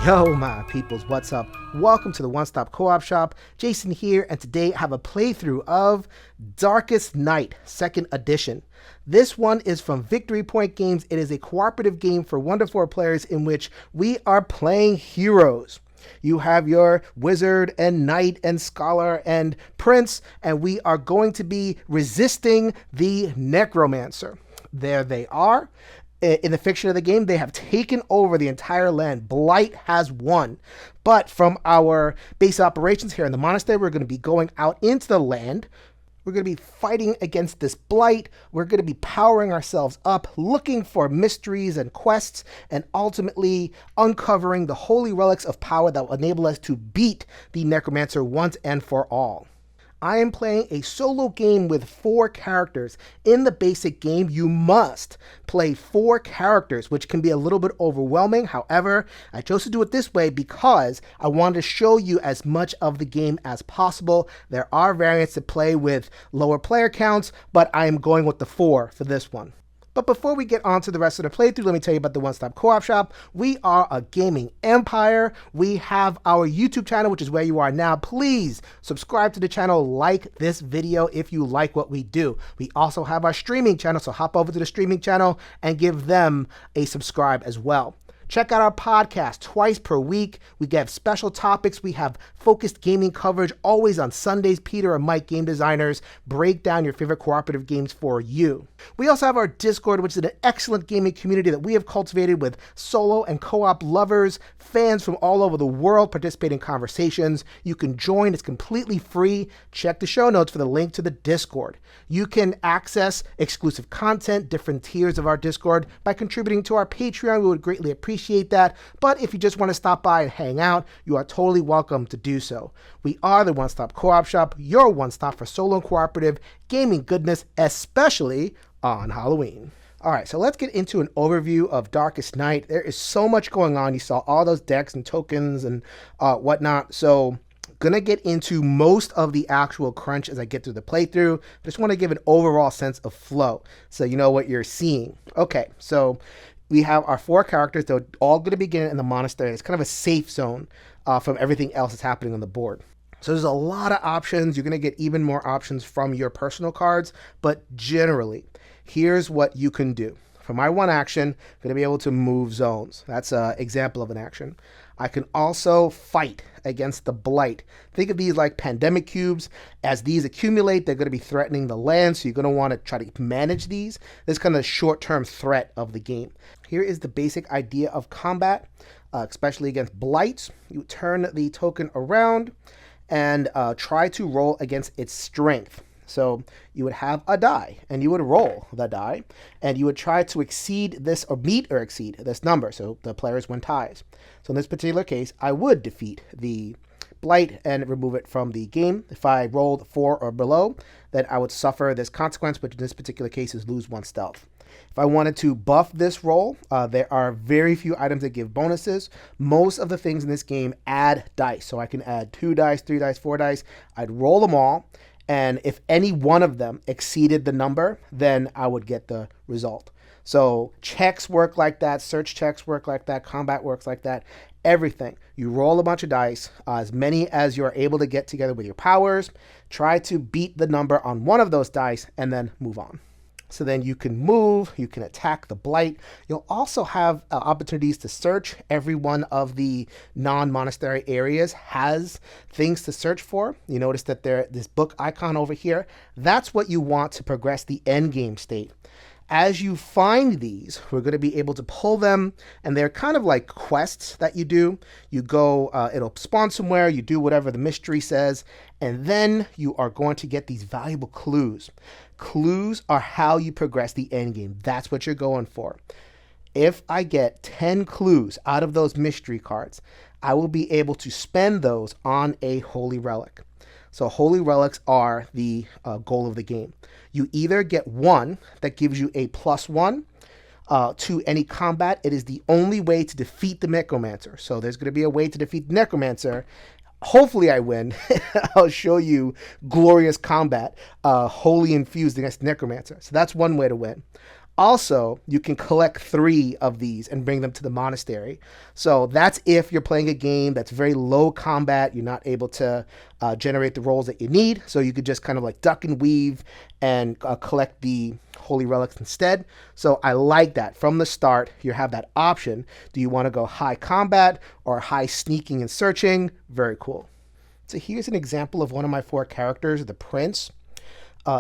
Yo, my peoples, what's up? Welcome to the One Stop Co-op Shop. Jason here, and today I have a playthrough of Darkest Night, 2nd edition. This one is from Victory Point Games. It is a cooperative game for 1 to 4 players in which we are playing heroes. You have your wizard and knight and scholar and prince, and we are going to be resisting the Necromancer. There they are. In the fiction of the game, they have taken over the entire land. Blight has won. But from our base operations here in the monastery, we're going to be going out into the land. We're going to be fighting against this blight. We're going to be powering ourselves up, looking for mysteries and quests, and ultimately uncovering the holy relics of power that will enable us to beat the Necromancer once and for all. I am playing a solo game with 4 characters. In the basic game, you must play 4 characters, which can be a little bit overwhelming. However, I chose to do it this way because I wanted to show you as much of the game as possible. There are variants that play with lower player counts, but I am going with the 4 for this one. But before we get on to the rest of the playthrough, let me tell you about the One Stop Co-op Shop. We are a gaming empire. We have our YouTube channel, which is where you are now. Please subscribe to the channel, like this video if you like what we do. We also have our streaming channel, so hop over to the streaming channel and give them a subscribe as well. Check out our podcast twice per week. We have special topics. We have focused gaming coverage always on Sundays. Peter and Mike, game designers, break down your favorite cooperative games for you. We also have our Discord, which is an excellent gaming community that we have cultivated with solo and co-op lovers, fans from all over the world participate in conversations. You can join. It's completely free. Check the show notes for the link to the Discord. You can access exclusive content, different tiers of our Discord by contributing to our Patreon. We would greatly appreciate that. But if you just want to stop by and hang out, you are totally welcome to do so. We are the One Stop Co-op Shop, your one stop for solo and cooperative gaming goodness, especially on Halloween. All right, so let's get into an overview of Darkest Night. There is so much going on. You saw all those decks and tokens and whatnot. So gonna get into most of the actual crunch as I get through the playthrough. Just want to give an overall sense of flow so you know what you're seeing. Okay, so we have our 4 characters. They're all going to begin in the monastery. It's kind of a safe zone from everything else that's happening on the board. So there's a lot of options. You're going to get even more options from your personal cards. But generally, here's what you can do. For my 1 action, I'm going to be able to move zones. That's an example of an action. I can also fight against the blight. Think of these like pandemic cubes. As these accumulate, they're going to be threatening the land, so you're going to want to try to manage these. This is kind of the short-term threat of the game. Here is the basic idea of combat, especially against blights. You turn the token around and try to roll against its strength. So you would have a die, and you would roll the die, and you would try to exceed this, or meet or exceed this number, so the players win ties. So in this particular case, I would defeat the blight and remove it from the game. If I rolled 4 or below, then I would suffer this consequence, which in this particular case is lose 1 stealth. If I wanted to buff this roll, there are very few items that give bonuses. Most of the things in this game add dice, so I can add 2 dice, 3 dice, 4 dice. I'd roll them all. And if any one of them exceeded the number, then I would get the result. So checks work like that, search checks work like that, combat works like that, everything. You roll a bunch of dice, as many as you're able to get together with your powers, try to beat the number on one of those dice, and then move on. So then you can move, you can attack the blight. You'll also have opportunities to search. Every one of the non-monastery areas has things to search for. You notice that this book icon over here, that's what you want to progress the end game state. As you find these, we're going to be able to pull them, and they're kind of like quests that you do. You go, it'll spawn somewhere, you do whatever the mystery says, and then you are going to get these valuable clues. Clues are how you progress the end game. That's what you're going for. If I get 10 clues out of those mystery cards, I will be able to spend those on a holy relic. So holy relics are the goal of the game. You either get 1 that gives you a +1 to any combat. It is the only way to defeat the Necromancer. So there's going to be a way to defeat the Necromancer. Hopefully I win. I'll show you glorious combat, wholly infused against Necromancer. So that's one way to win. Also, you can collect 3 of these and bring them to the monastery. So that's if you're playing a game that's very low combat, you're not able to generate the rolls that you need. So you could just kind of like duck and weave and collect the holy relics instead. So I like that. From the start, you have that option. Do you want to go high combat or high sneaking and searching? Very cool. So here's an example of one of my 4 characters, the prince.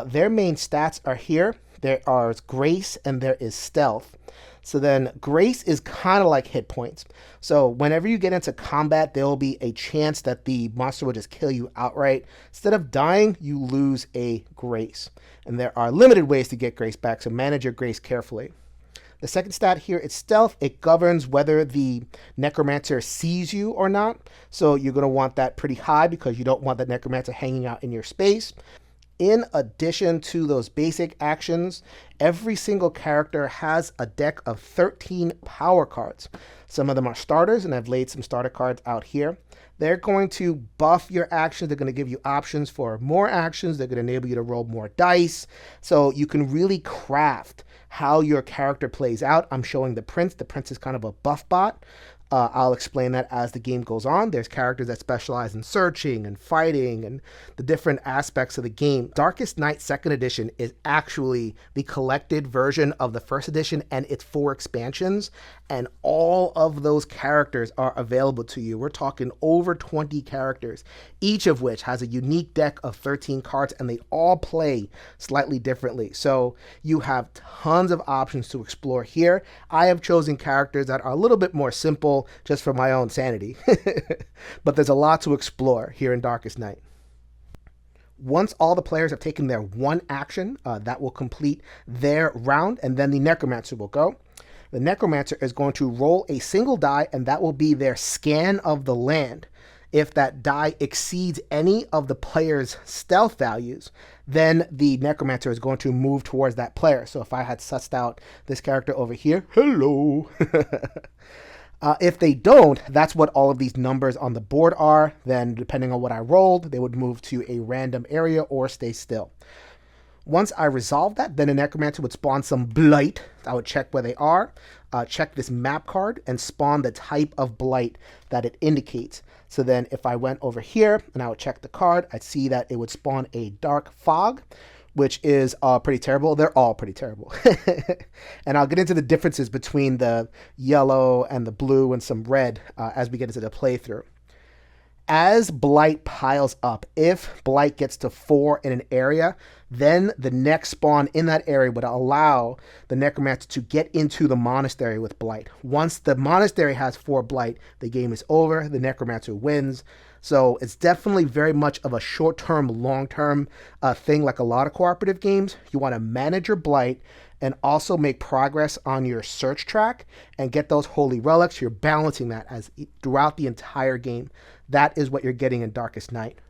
Their main stats are here. There are grace and there is stealth. So then grace is kind of like hit points. So whenever you get into combat, there will be a chance that the monster will just kill you outright. Instead of dying, you lose a grace. And there are limited ways to get grace back, so manage your grace carefully. The second stat here is stealth. It governs whether the Necromancer sees you or not. So you're going to want that pretty high because you don't want the Necromancer hanging out in your space. In addition to those basic actions, every single character has a deck of 13 power cards. Some of them are starters, and I've laid some starter cards out here. They're going to buff your actions. They're going to give you options for more actions. They're going to enable you to roll more dice. So you can really craft how your character plays out. I'm showing the prince. The prince is kind of a buff bot. I'll explain that as the game goes on. There's characters that specialize in searching and fighting and the different aspects of the game. Darkest Night 2nd Edition is actually the collected version of the 1st edition and its 4 expansions, and all of those characters are available to you. We're talking over 20 characters, each of which has a unique deck of 13 cards, and they all play slightly differently. So you have tons of options to explore here. I have chosen characters that are a little bit more simple just for my own sanity. But there's a lot to explore here in Darkest Night. Once all the players have taken their 1 action, that will complete their round, and then the Necromancer will go. The Necromancer is going to roll a single die, and that will be their scan of the land. If that die exceeds any of the player's stealth values, then the Necromancer is going to move towards that player. So if I had sussed out this character over here, hello. If they don't, that's what all of these numbers on the board are. Then depending on what I rolled, they would move to a random area or stay still. Once I resolve that, then a Necromancer would spawn some blight. I would check where they are, check this map card, and spawn the type of blight that it indicates. So then if I went over here and I would check the card, I'd see that it would spawn a dark fog, which is pretty terrible. They're all pretty terrible. And I'll get into the differences between the yellow and the blue and some red as we get into the playthrough. As blight piles up, if blight gets to 4 in an area, then the next spawn in that area would allow the Necromancer to get into the monastery with blight. Once the monastery has 4 blight, the game is over. The Necromancer wins. So it's definitely very much of a short-term, long-term thing, like a lot of cooperative games. You want to manage your blight and also make progress on your search track and get those holy relics. You're balancing that as throughout the entire game. That is what you're getting in Darkest Night.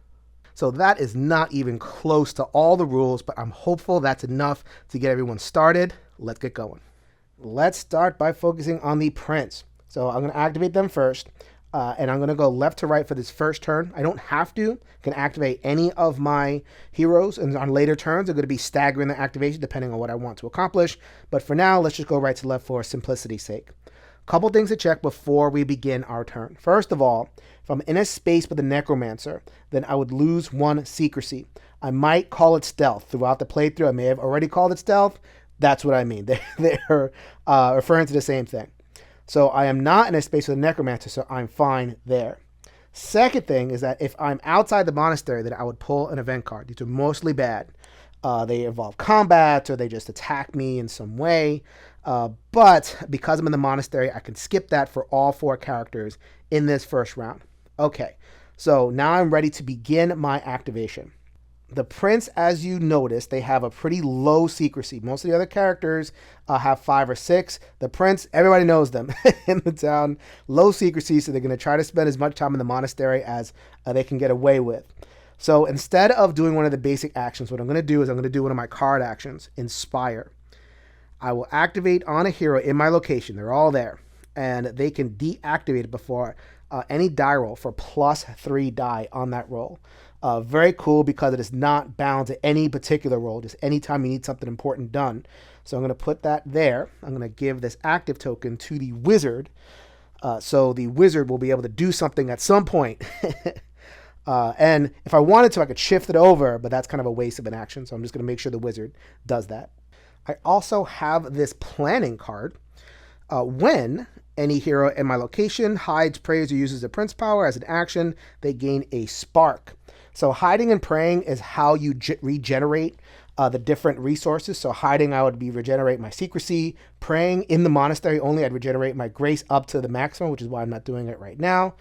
So that is not even close to all the rules, but I'm hopeful that's enough to get everyone started. Let's get going. Let's start by focusing on the prince. So I'm going to activate them first. And I'm going to go left to right for this first turn. I don't have to. I can activate any of my heroes, and on later turns, they're going to be staggering the activation depending on what I want to accomplish. But for now, let's just go right to left for simplicity's sake. Couple things to check before we begin our turn. First of all, if I'm in a space with a Necromancer, then I would lose 1 secrecy. I might call it stealth. Throughout the playthrough, I may have already called it stealth. That's what I mean. They're referring to the same thing. So I am not in a space with a Necromancer, so I'm fine there. Second thing is that if I'm outside the monastery, then I would pull an event card. These are mostly bad. They involve combat, or they just attack me in some way. But because I'm in the monastery, I can skip that for all 4 characters in this first round. Okay, so now I'm ready to begin my activation. The prince, as you notice, they have a pretty low secrecy. Most of the other characters have 5 or 6. The prince, everybody knows them in the town. Low secrecy, so they're going to try to spend as much time in the monastery as they can get away with. So instead of doing one of the basic actions, what I'm going to do is I'm going to do one of my card actions, Inspire. I will activate on a hero in my location. They're all there. And they can deactivate it before any die roll for +3 die on that roll. Very cool because it is not bound to any particular roll, just anytime you need something important done. So I'm going to put that there. I'm going to give this active token to the wizard. So the wizard will be able to do something at some point. And if I wanted to, I could shift it over, but that's kind of a waste of an action. So I'm just going to make sure the wizard does that. I also have this planning card. When any hero in my location hides, prays, or uses a prince power as an action, they gain a spark. So hiding and praying is how you regenerate the different resources. So hiding, I would be regenerate my secrecy. Praying in the monastery only, I'd regenerate my grace up to the maximum, which is why I'm not doing it right now.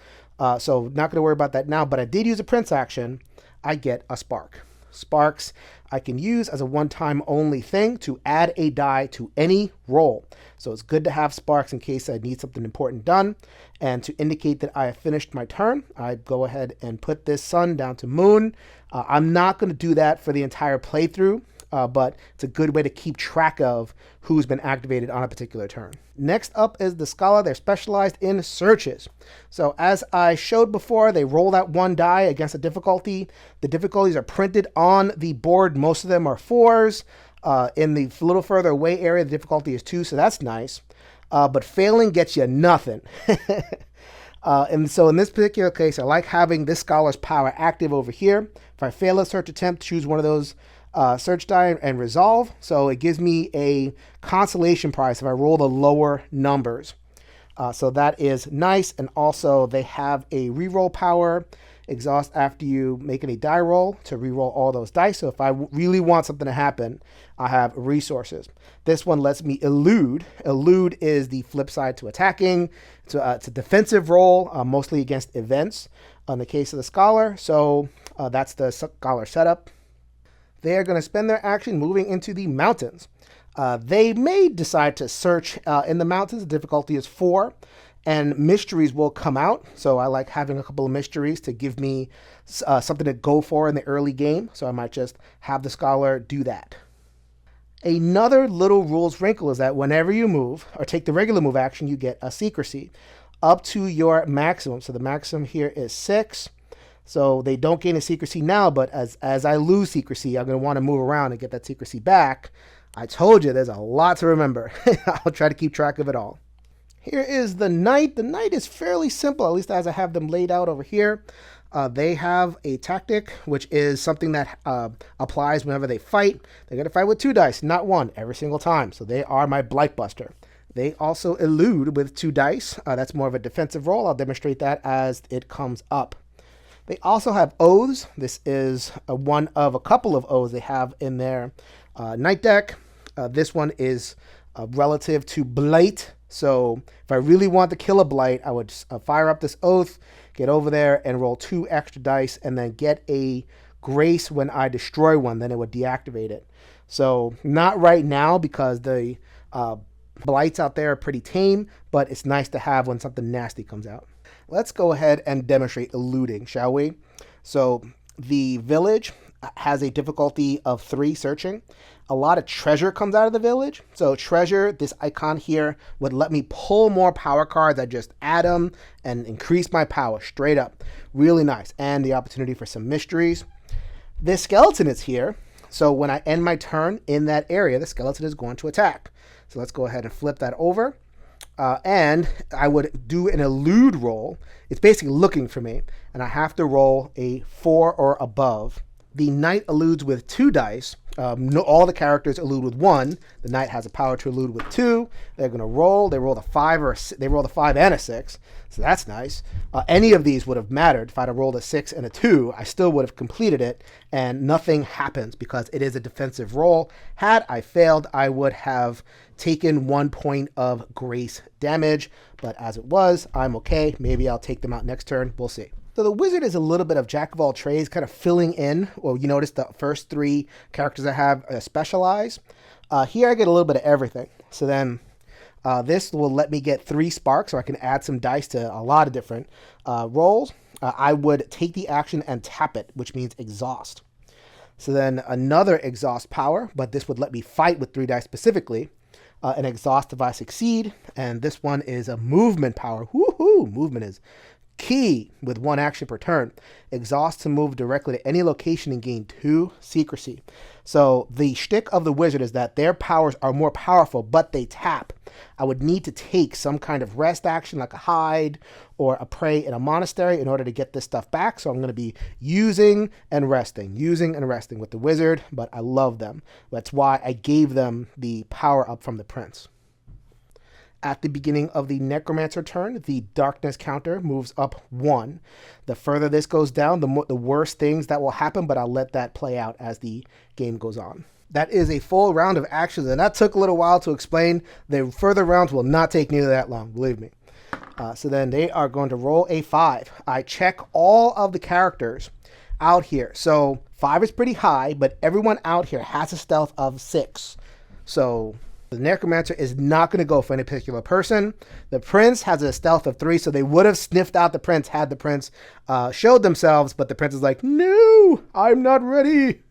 So not going to worry about that now, but I did use a prince action. I get a spark. Sparks I can use as a one-time only thing to add a die to any roll. So it's good to have sparks in case I need something important done. And to indicate that I have finished my turn, I go ahead and put this sun down to moon. I'm not going to do that for the entire playthrough, but it's a good way to keep track of who's been activated on a particular turn. Next up is the Scholar. They're specialized in searches. So as I showed before, they roll that one die against a difficulty. The difficulties are printed on the board. Most of them are 4s. In the little further away area, the difficulty is 2, so that's nice. But failing gets you nothing. And so in this particular case, I like having this Scholar's power active over here. If I fail a search attempt, choose one of those search die and resolve. So it gives me a consolation prize if I roll the lower numbers. So that is nice. And also they have a reroll power. Exhaust after you make any die roll to reroll all those dice. So if I really want something to happen, I have resources. This one lets me elude. Elude is the flip side to attacking. It's a defensive roll, mostly against events in the case of the Scholar. So that's the Scholar setup. They are going to spend their action moving into the mountains. They may decide to search in the mountains. The difficulty is 4. And mysteries will come out. So I like having a couple of mysteries to give me something to go for in the early game. So I might just have the Scholar do that. Another little rules wrinkle is that whenever you move or take the regular move action, you get a secrecy up to your maximum. So the maximum here is 6. So they don't gain a secrecy now, but as I lose secrecy, I'm going to want to move around and get that secrecy back. I told you there's a lot to remember. I'll try to keep track of it all. Here is the knight. The knight is fairly simple, at least as I have them laid out over here. They have a tactic, which is something that applies whenever they fight. They're going to fight with 2 dice, not 1, every single time. So they are my blight buster. They also elude with 2 dice. That's more of a defensive roll. I'll demonstrate that as it comes up. They also have oaths. This is one of a couple of oaths they have in their knight deck. This one is relative to blight. So if I really want to kill a blight, I would fire up this oath, get over there and roll 2 extra dice, and then get a grace when I destroy one. Then it would deactivate it. So not right now because the blights out there are pretty tame, but it's nice to have when something nasty comes out. Let's go ahead and demonstrate eluding, shall we? So the village has a difficulty of 3 searching. A lot of treasure comes out of the village. So treasure, this icon here, would let me pull more power cards. I just add them and increase my power straight up. Really nice. And the opportunity for some mysteries. This skeleton is here. So when I end my turn in that area, the skeleton is going to attack. So let's go ahead and flip that over. And I would do an elude roll. It's basically looking for me. And I have to roll a 4 or above. The knight eludes with 2 dice. All the characters elude with 1. The knight has a power to elude with 2. They're going to roll. They roll the 5 they roll the 5 and a 6. So that's nice. Any of these would have mattered. If I'd have rolled a 6 and a 2, I still would have completed it, and nothing happens because it is a defensive roll. Had I failed, I would have taken 1 point of grace damage, but as it was, I'm okay. Maybe I'll take them out next turn. We'll see. So the wizard is a little bit of jack of all trades, kind of filling in. Well, you notice the first 3 characters I have specialize. Here I get a little bit of everything. So then this will let me get 3 sparks, so I can add some dice to a lot of different rolls. I would take the action and tap it, which means exhaust. So then another exhaust power, but this would let me fight with 3 dice specifically. An exhaust if I succeed, and this one is a movement power. Woohoo! Movement is Key with 1 action per turn. Exhaust to move directly to any location and gain 2 secrecy. So the shtick of the wizard is that their powers are more powerful, but they tap. I would need to take some kind of rest action like a hide or a prey in a monastery in order to get this stuff back. So I'm going to be using and resting with the wizard, but I love them. That's why I gave them the power up from the prince. At the beginning of the Necromancer turn, the darkness counter moves up 1. The further this goes down, the worse things that will happen, but I'll let that play out as the game goes on. That is a full round of actions, and that took a little while to explain. The further rounds will not take nearly that long, believe me. So then they are going to roll a 5. I check all of the characters out here. So 5 is pretty high, but everyone out here has a stealth of 6. So the Necromancer is not going to go for any particular person. The Prince has a stealth of 3, so they would have sniffed out the Prince had the Prince showed themselves, but the Prince is like, no, I'm not ready.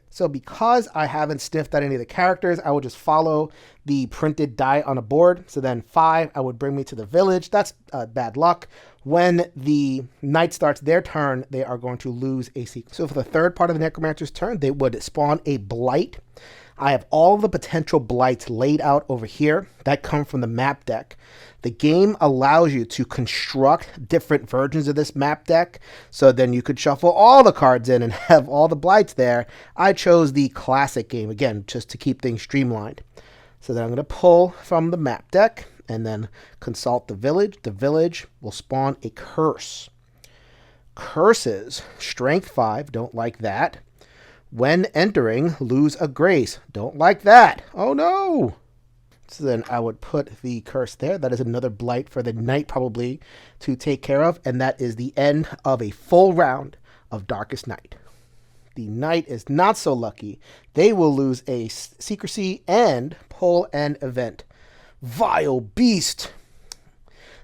So because I haven't sniffed out any of the characters, I will just follow the printed die on a board. So then 5, I would bring me to the village. That's bad luck. When the knight starts their turn, they are going to lose a secret. So for the third part of the Necromancer's turn, they would spawn a blight. I have all the potential blights laid out over here that come from the map deck. The game allows you to construct different versions of this map deck, so then you could shuffle all the cards in and have all the blights there. I chose the classic game, again, just to keep things streamlined. So then I'm going to pull from the map deck and then consult the village. The village will spawn a curse. Curses, strength 5, don't like that. When entering, lose a grace. Don't like that. Oh no! So then I would put the curse there. That is another blight for the knight probably to take care of. And that is the end of a full round of Darkest Night. The knight is not so lucky. They will lose a secrecy and pull an event. Vile beast!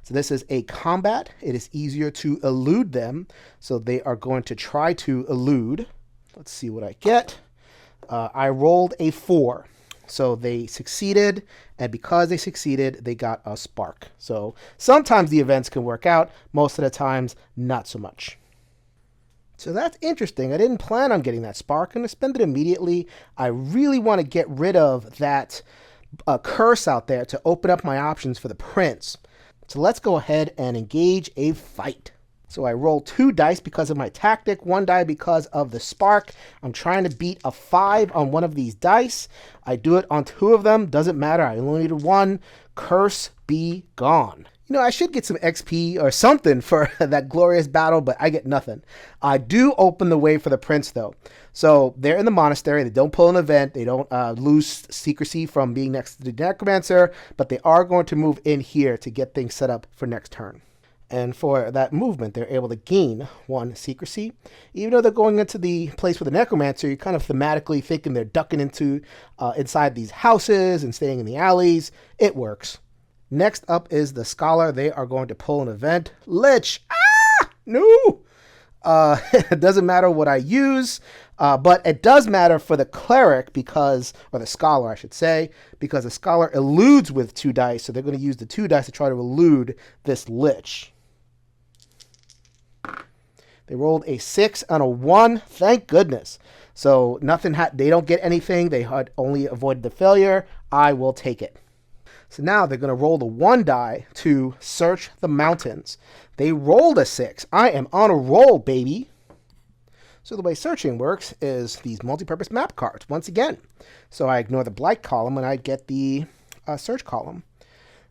So this is a combat. It is easier to elude them. So they are going to try to elude. Let's see what I get. I rolled a 4. So they succeeded, and because they succeeded, they got a spark. So sometimes the events can work out, most of the times, not so much. So that's interesting. I didn't plan on getting that spark. I'm going to spend it immediately. I really want to get rid of that curse out there to open up my options for the prince. So let's go ahead and engage a fight. So I roll 2 dice because of my tactic, 1 die because of the spark. I'm trying to beat a 5 on one of these dice. I do it on 2 of them. Doesn't matter. I only need 1. Curse be gone. You know, I should get some XP or something for that glorious battle, but I get nothing. I do open the way for the prince, though. So they're in the monastery. They don't pull an event. They don't lose secrecy from being next to the Necromancer, but they are going to move in here to get things set up for next turn. And for that movement, they're able to gain 1 secrecy. Even though they're going into the place with the Necromancer, you're kind of thematically thinking they're ducking into inside these houses and staying in the alleys. It works. Next up is the Scholar. They are going to pull an event. Lich! Ah! No! It doesn't matter what I use, but it does matter for the Cleric or the Scholar, I should say, because the Scholar eludes with 2 dice, so they're going to use the 2 dice to try to elude this Lich. They rolled a 6 and a 1. Thank goodness. So nothing. They don't get anything. They had only avoided the failure. I will take it. So now they're going to roll the 1 die to search the mountains. They rolled a 6. I am on a roll, baby. So the way searching works is these multi-purpose map cards once again. So I ignore the blight column and I get the search column.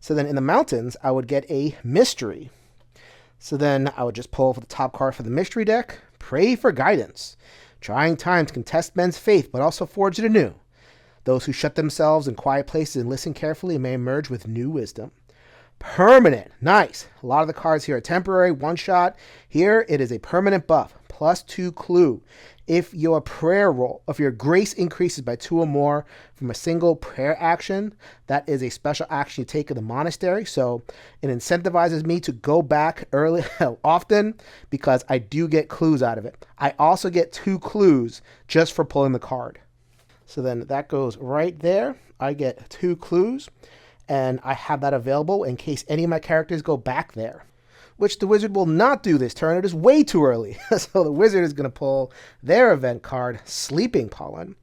So then in the mountains, I would get a mystery. So then I would just pull for the top card for the mystery deck. Pray for guidance. Trying times can test men's faith, but also forge it anew. Those who shut themselves in quiet places and listen carefully may emerge with new wisdom. Permanent. Nice. A lot of the cards here are temporary, one shot. Here it is a permanent buff. +2 clue. If your grace increases by 2 or more from a single prayer action, that is a special action you take in the monastery. So it incentivizes me to go back early often because I do get clues out of it. I also get 2 clues just for pulling the card. So then that goes right there. I get 2 clues and I have that available in case any of my characters go back there. which the wizard will not do this turn. It is way too early. So the wizard is going to pull their event card, Sleeping Pollen.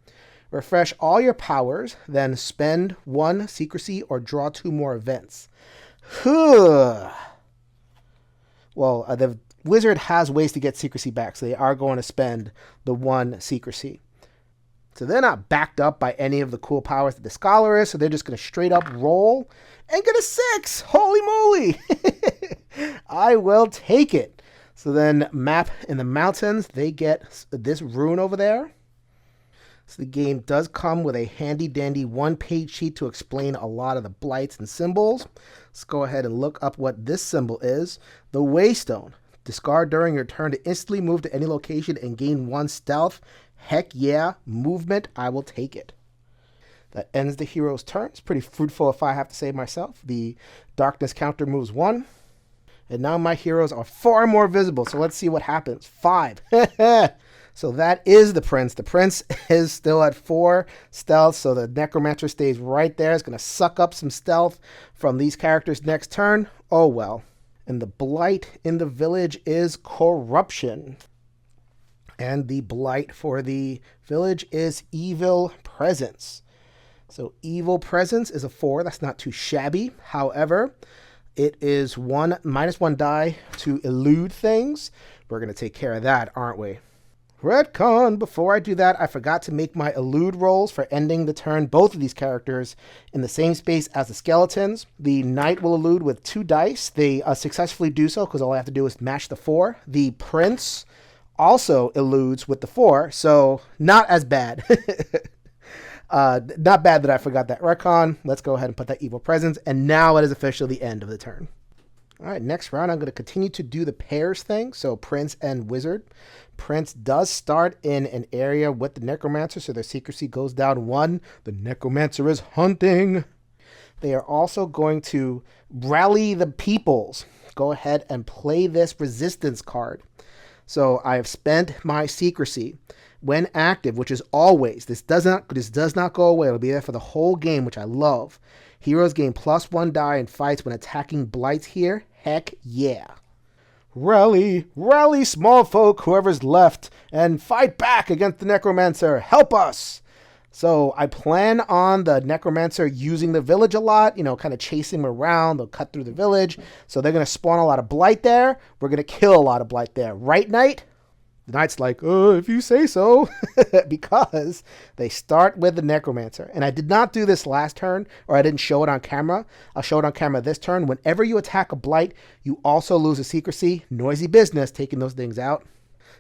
Refresh all your powers, then spend 1 secrecy or draw 2 more events. Well, the wizard has ways to get secrecy back, so they are going to spend the 1 secrecy. So they're not backed up by any of the cool powers that the scholar is, so they're just going to straight up roll and get a 6. Holy moly! I will take it. So then map in the mountains, they get this rune over there. So the game does come with a handy-dandy 1-page sheet to explain a lot of the blights and symbols. Let's go ahead and look up what this symbol is. The Waystone. Discard during your turn to instantly move to any location and gain 1 stealth. Heck yeah, movement, I will take it. That ends the hero's turn. It's pretty fruitful if I have to say myself. The darkness counter moves 1. And now my heroes are far more visible, so let's see what happens. 5. So that is the prince. The prince is still at 4 stealth, so the necromancer stays right there. It's going to suck up some stealth from these characters next turn. Oh well. And the blight in the village is corruption. And the blight for the village is evil presence. So evil presence is a 4. That's not too shabby. However, it is -1 die to elude things. We're going to take care of that, aren't we? Retcon! Before I do that, I forgot to make my elude rolls for ending the turn. Both of these characters in the same space as the skeletons. The knight will elude with 2 dice. They successfully do so because all I have to do is match the 4. The prince also eludes with the 4, so not as bad. Not bad that I forgot that retcon. Let's go ahead and put that evil presence, and now it is officially the end of the turn. All right, next round, I'm going to continue to do the pairs thing, so prince and wizard. Prince does start in an area with the necromancer, so their secrecy goes down 1. The necromancer is hunting. They are also going to rally the peoples. Go ahead and play this resistance card. So I have spent my secrecy. When active, which is always, this does not go away. It'll be there for the whole game, which I love. Heroes gain +1 die in fights when attacking blights here. Heck yeah. Rally, rally, small folk, whoever's left, and fight back against the necromancer. Help us. So I plan on the necromancer using the village a lot, kind of chasing them around. They'll cut through the village. So they're going to spawn a lot of blight there. We're going to kill a lot of blight there. Right, Knight? The Knight's like, if you say so, because they start with the necromancer. And I did not do this last turn, or I didn't show it on camera. I'll show it on camera this turn. Whenever you attack a blight, you also lose a secrecy. Noisy business, taking those things out.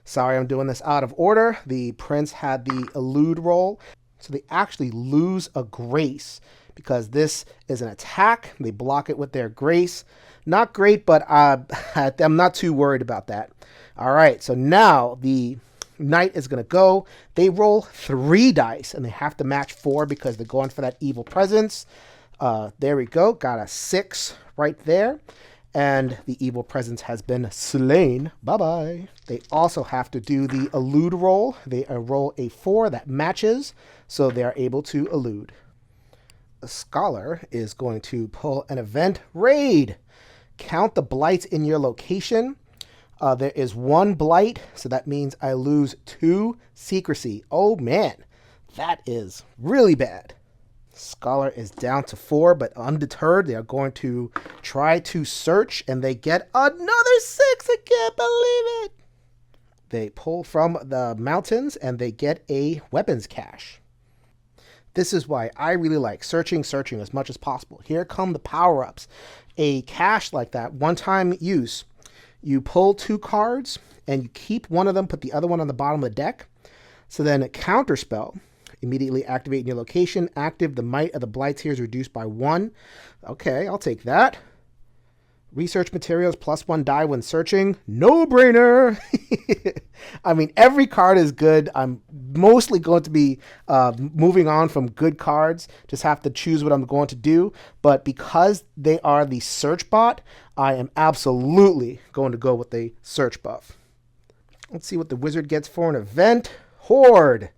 Sorry, I'm doing this out of order. The prince had the elude roll. So they actually lose a grace because this is an attack. They block it with their grace. Not great, but I'm not too worried about that. All right, so now the knight is going to go. They roll 3 dice, and they have to match 4 because they're going for that evil presence. There we go. Got a 6 right there. And the evil presence has been slain. Bye-bye. They also have to do the elude roll. They roll a 4 that matches, so they are able to elude. The scholar is going to pull an event raid. Count the blights in your location. There is 1 blight, so that means I lose 2 secrecy. Oh man, that is really bad. Scholar is down to 4, but undeterred, they are going to try to search, and they get another 6. I can't believe it. They pull from the mountains, and they get a weapons cache. This is why I really like searching as much as possible. Here come the power-ups. A cache like that, one-time use. You pull 2 cards, and you keep one of them, put the other one on the bottom of the deck. So then a counterspell. Immediately activate in your location. Active, the might of the blights here is reduced by 1. Okay, I'll take that. Research materials +1 die when searching. No brainer. I mean, every card is good. I'm mostly going to be moving on from good cards. Just have to choose what I'm going to do. But because they are the search bot, I am absolutely going to go with the search buff. Let's see what the wizard gets for an event. Horde.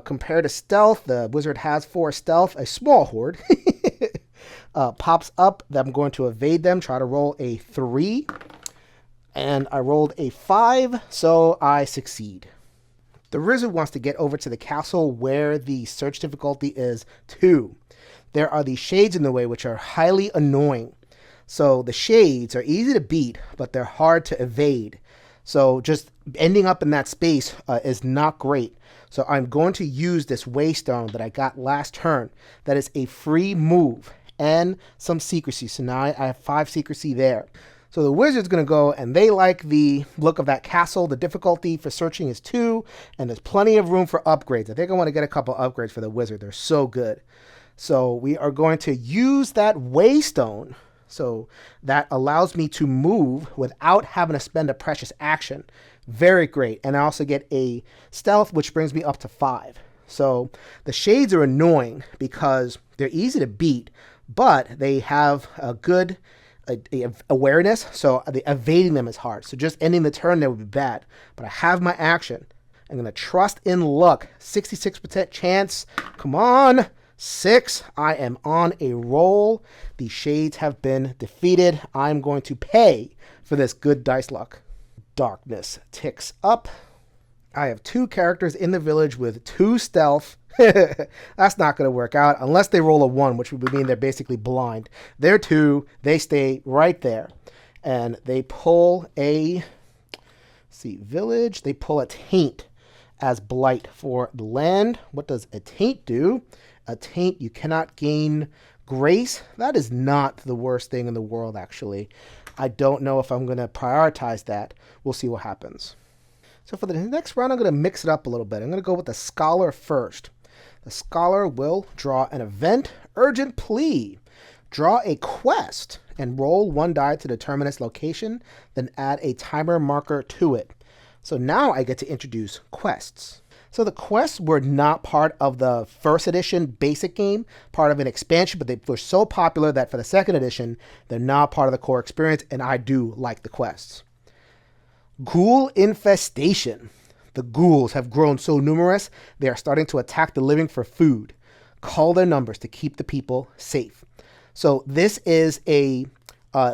Compared to stealth, the wizard has 4 stealth, a small horde. Pops up that I'm going to evade them, try to roll a 3. And I rolled a 5, so I succeed. The wizard wants to get over to the castle where the search difficulty is 2. There are these shades in the way which are highly annoying. So the shades are easy to beat, but they're hard to evade. So just ending up in that space is not great. So I'm going to use this waystone that I got last turn. That is a free move and some secrecy. So now I have 5 secrecy there. So the wizard's going to go, and they like the look of that castle. The difficulty for searching is 2, and there's plenty of room for upgrades. I think I want to get a couple upgrades for the wizard. They're so good. So we are going to use that waystone. So that allows me to move without having to spend a precious action. Very great. And I also get a stealth, which brings me up to 5. So the shades are annoying because they're easy to beat, but they have a good awareness. So evading them is hard. So just ending the turn there would be bad. But I have my action. I'm going to trust in luck. 66% chance. Come on. 6. I am on a roll. The shades have been defeated. I'm going to pay for this good dice luck. Darkness ticks up. I have 2 characters in the village with 2 stealth. That's not going to work out unless they roll a 1, which would mean they're basically blind. They're 2. They stay right there. And they pull a, village. They pull a taint as blight for the land. What does a taint do? A taint, you cannot gain grace. That is not the worst thing in the world, actually. I don't know if I'm going to prioritize that. We'll see what happens. So for the next round, I'm going to mix it up a little bit. I'm going to go with the scholar first. The scholar will draw an event, urgent plea. Draw a quest and roll 1 die to determine its location, then add a timer marker to it. So now I get to introduce quests. So the quests were not part of the first edition basic game, part of an expansion, but they were so popular that for the second edition, they're not part of the core experience, and I do like the quests. Ghoul infestation. The ghouls have grown so numerous, they are starting to attack the living for food. Call their numbers to keep the people safe. So this is a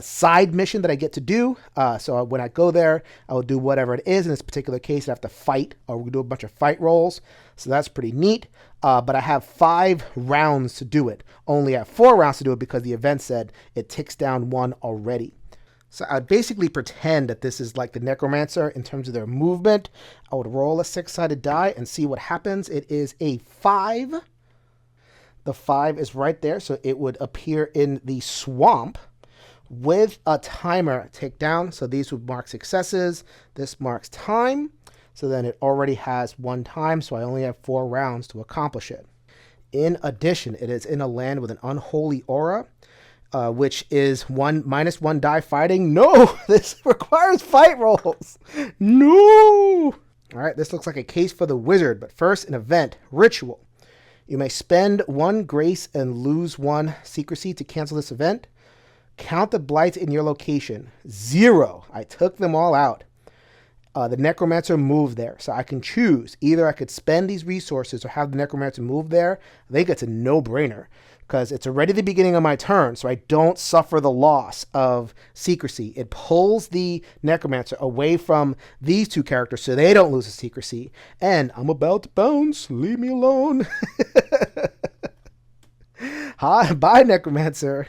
side mission that I get to do. So when I go there, I will do whatever it is. In this particular case, I have to fight, or we do a bunch of fight rolls. So that's pretty neat. But I have 5 rounds to do it. Only have 4 rounds to do it because the event said it ticks down 1 already. So I basically pretend that this is like the Necromancer in terms of their movement. I would roll a 6-sided die and see what happens. It is a 5. The 5 is right there, so it would appear in the swamp with a timer tick down. So these would mark successes. This marks time. So then it already has 1 time, so I only have 4 rounds to accomplish it. In addition, it is in a land with an unholy aura, which is -1 die fighting. No, this requires fight rolls. No. All right, this looks like a case for the wizard, but first an event, ritual. You may spend 1 grace and lose 1 secrecy to cancel this event. Count the blights in your location. 0. I took them all out. The Necromancer moved there, so I can choose. Either I could spend these resources or have the Necromancer move there. I think it's a no-brainer because it's already the beginning of my turn, so I don't suffer the loss of secrecy. It pulls the Necromancer away from these 2 characters so they don't lose the secrecy. And I'm about to bounce. Leave me alone. Hi, bye, Necromancer.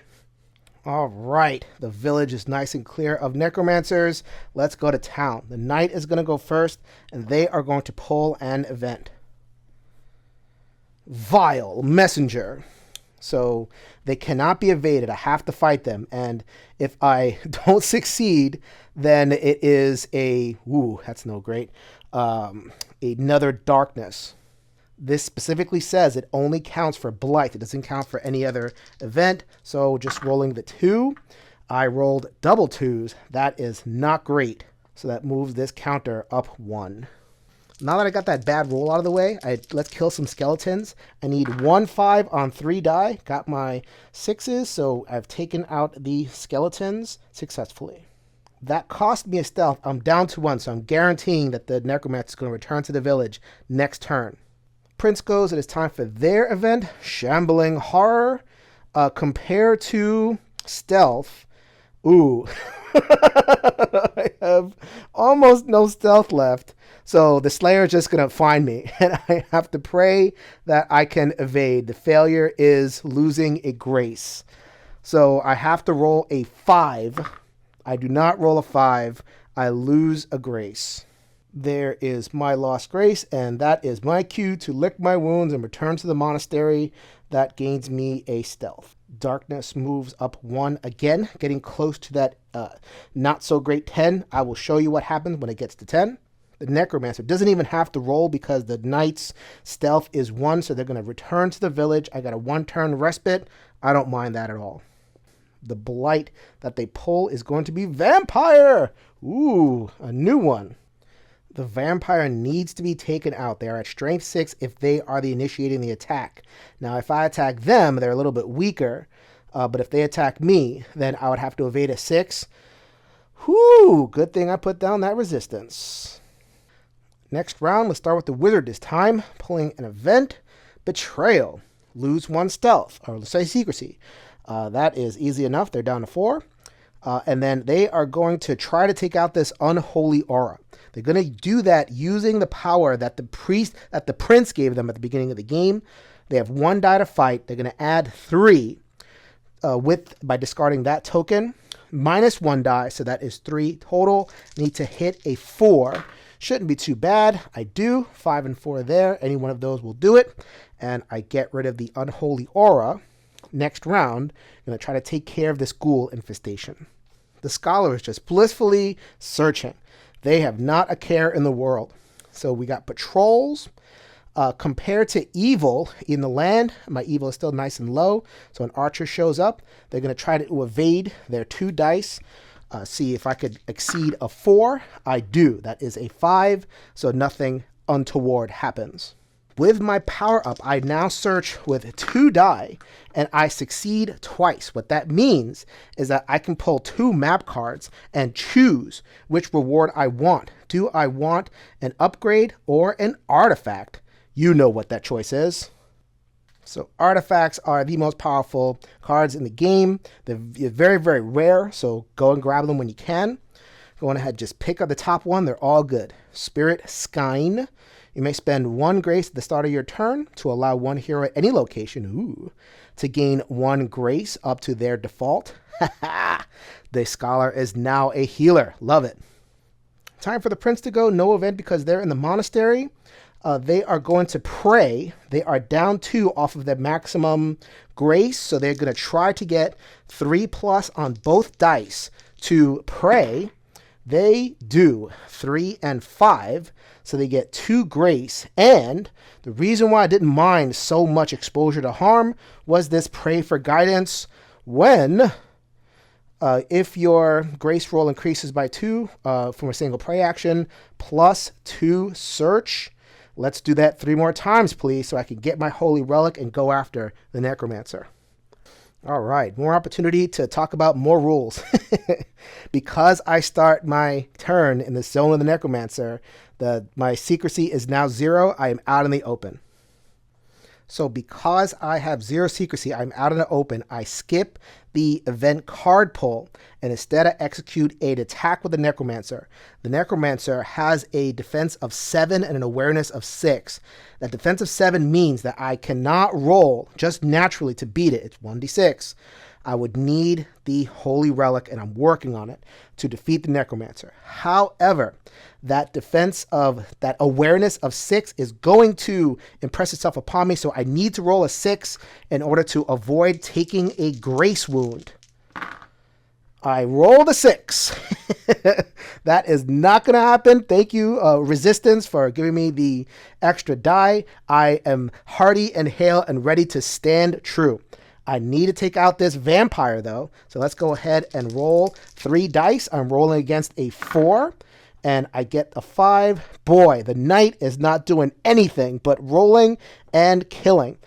All right, the village is nice and clear of necromancers. Let's go to town. The knight is going to go first, and they are going to pull an event. Vile messenger. So they cannot be evaded. I have to fight them. And if I don't succeed, then it is that's no great, another darkness. This specifically says it only counts for blight. It doesn't count for any other event. So just rolling the 2. I rolled double 2s. That is not great. So that moves this counter up 1. Now that I got that bad roll out of the way, let's kill some skeletons. I need 1 5 on 3 die. Got my 6s, so I've taken out the skeletons successfully. That cost me a stealth. I'm down to 1, so I'm guaranteeing that the Necromancer is going to return to the village next turn. Prince goes, it is time for their event, Shambling Horror. Compared to Stealth, Ooh. I have almost no stealth left. So the Slayer is just going to find me. And I have to pray that I can evade. The failure is losing a grace. So I have to roll a 5. I do not roll a 5. I lose a grace. There is my lost grace, and that is my cue to lick my wounds and return to the monastery. That gains me a stealth. Darkness moves up 1 again, getting close to that not so great 10. I will show you what happens when it gets to 10. The Necromancer doesn't even have to roll because the Knight's stealth is 1, so they're going to return to the village. I got a 1-turn respite. I don't mind that at all. The blight that they pull is going to be Vampire. Ooh, a new one. The Vampire needs to be taken out. They are at strength 6 if they are the initiating the attack. Now, if I attack them, they're a little bit weaker. But if they attack me, then I would have to evade a 6. Whew, good thing I put down that resistance. Next round, let's start with the Wizard this time. Pulling an event. Betrayal. Lose 1 stealth, or let's say secrecy. That is easy enough. They're down to 4. And then they are going to try to take out this unholy aura. They're going to do that using the power that the prince gave them at the beginning of the game. They have 1 die to fight. They're going to add 3 by discarding that token. Minus 1 die, so that is 3 total. Need to hit a 4. Shouldn't be too bad. I do. 5 and 4 there. Any one of those will do it. And I get rid of the unholy aura. Next round, I'm going to try to take care of this ghoul infestation. The Scholar is just blissfully searching. They have not a care in the world. So we got patrols. Compared to evil in the land, my evil is still nice and low. So an archer shows up. They're going to try to evade their 2 dice. See if I could exceed a 4. I do. That is a 5. So nothing untoward happens. With my power up, I now search with 2 die, and I succeed twice. What that means is that I can pull 2 map cards and choose which reward I want. Do I want an upgrade or an artifact? You know what that choice is. So artifacts are the most powerful cards in the game. They're very, very rare, so go and grab them when you can. Go on ahead, just pick up the top one. They're all good. Spirit Skyne. You may spend 1 grace at the start of your turn to allow 1 hero at any location to gain 1 grace up to their default. The Scholar is now a healer. Love it. Time for the Prince to go. No event because they're in the monastery. They are going to pray. They are down 2 off of their maximum grace, so they're going to try to get 3+ on both dice to pray. They do 3 and 5. So they get 2 grace. And the reason why I didn't mind so much exposure to harm was this pray for guidance. When, if your grace roll increases by 2 from a single pray action, plus 2 search. Let's do that 3 more times, please, so I can get my holy relic and go after the Necromancer. All right, more opportunity to talk about more rules. Because I start my turn in the zone of the Necromancer, my secrecy is now 0. I am out in the open. So because I have 0 secrecy, I'm out in the open. I skip the event card pull, and instead I execute an attack with the Necromancer. The Necromancer has a defense of 7 and an awareness of 6. That defense of 7 means that I cannot roll just naturally to beat it. It's 1d6. I would need the Holy Relic, and I'm working on it, to defeat the Necromancer. However, that awareness of 6 is going to impress itself upon me, so I need to roll a 6 in order to avoid taking a grace wound. I rolled a 6. That is not going to happen. Thank you, Resistance, for giving me the extra die. I am hearty and hale and ready to stand true. I need to take out this vampire, though. So let's go ahead and roll 3 dice. I'm rolling against a 4, and I get a 5. Boy, the knight is not doing anything but rolling and killing.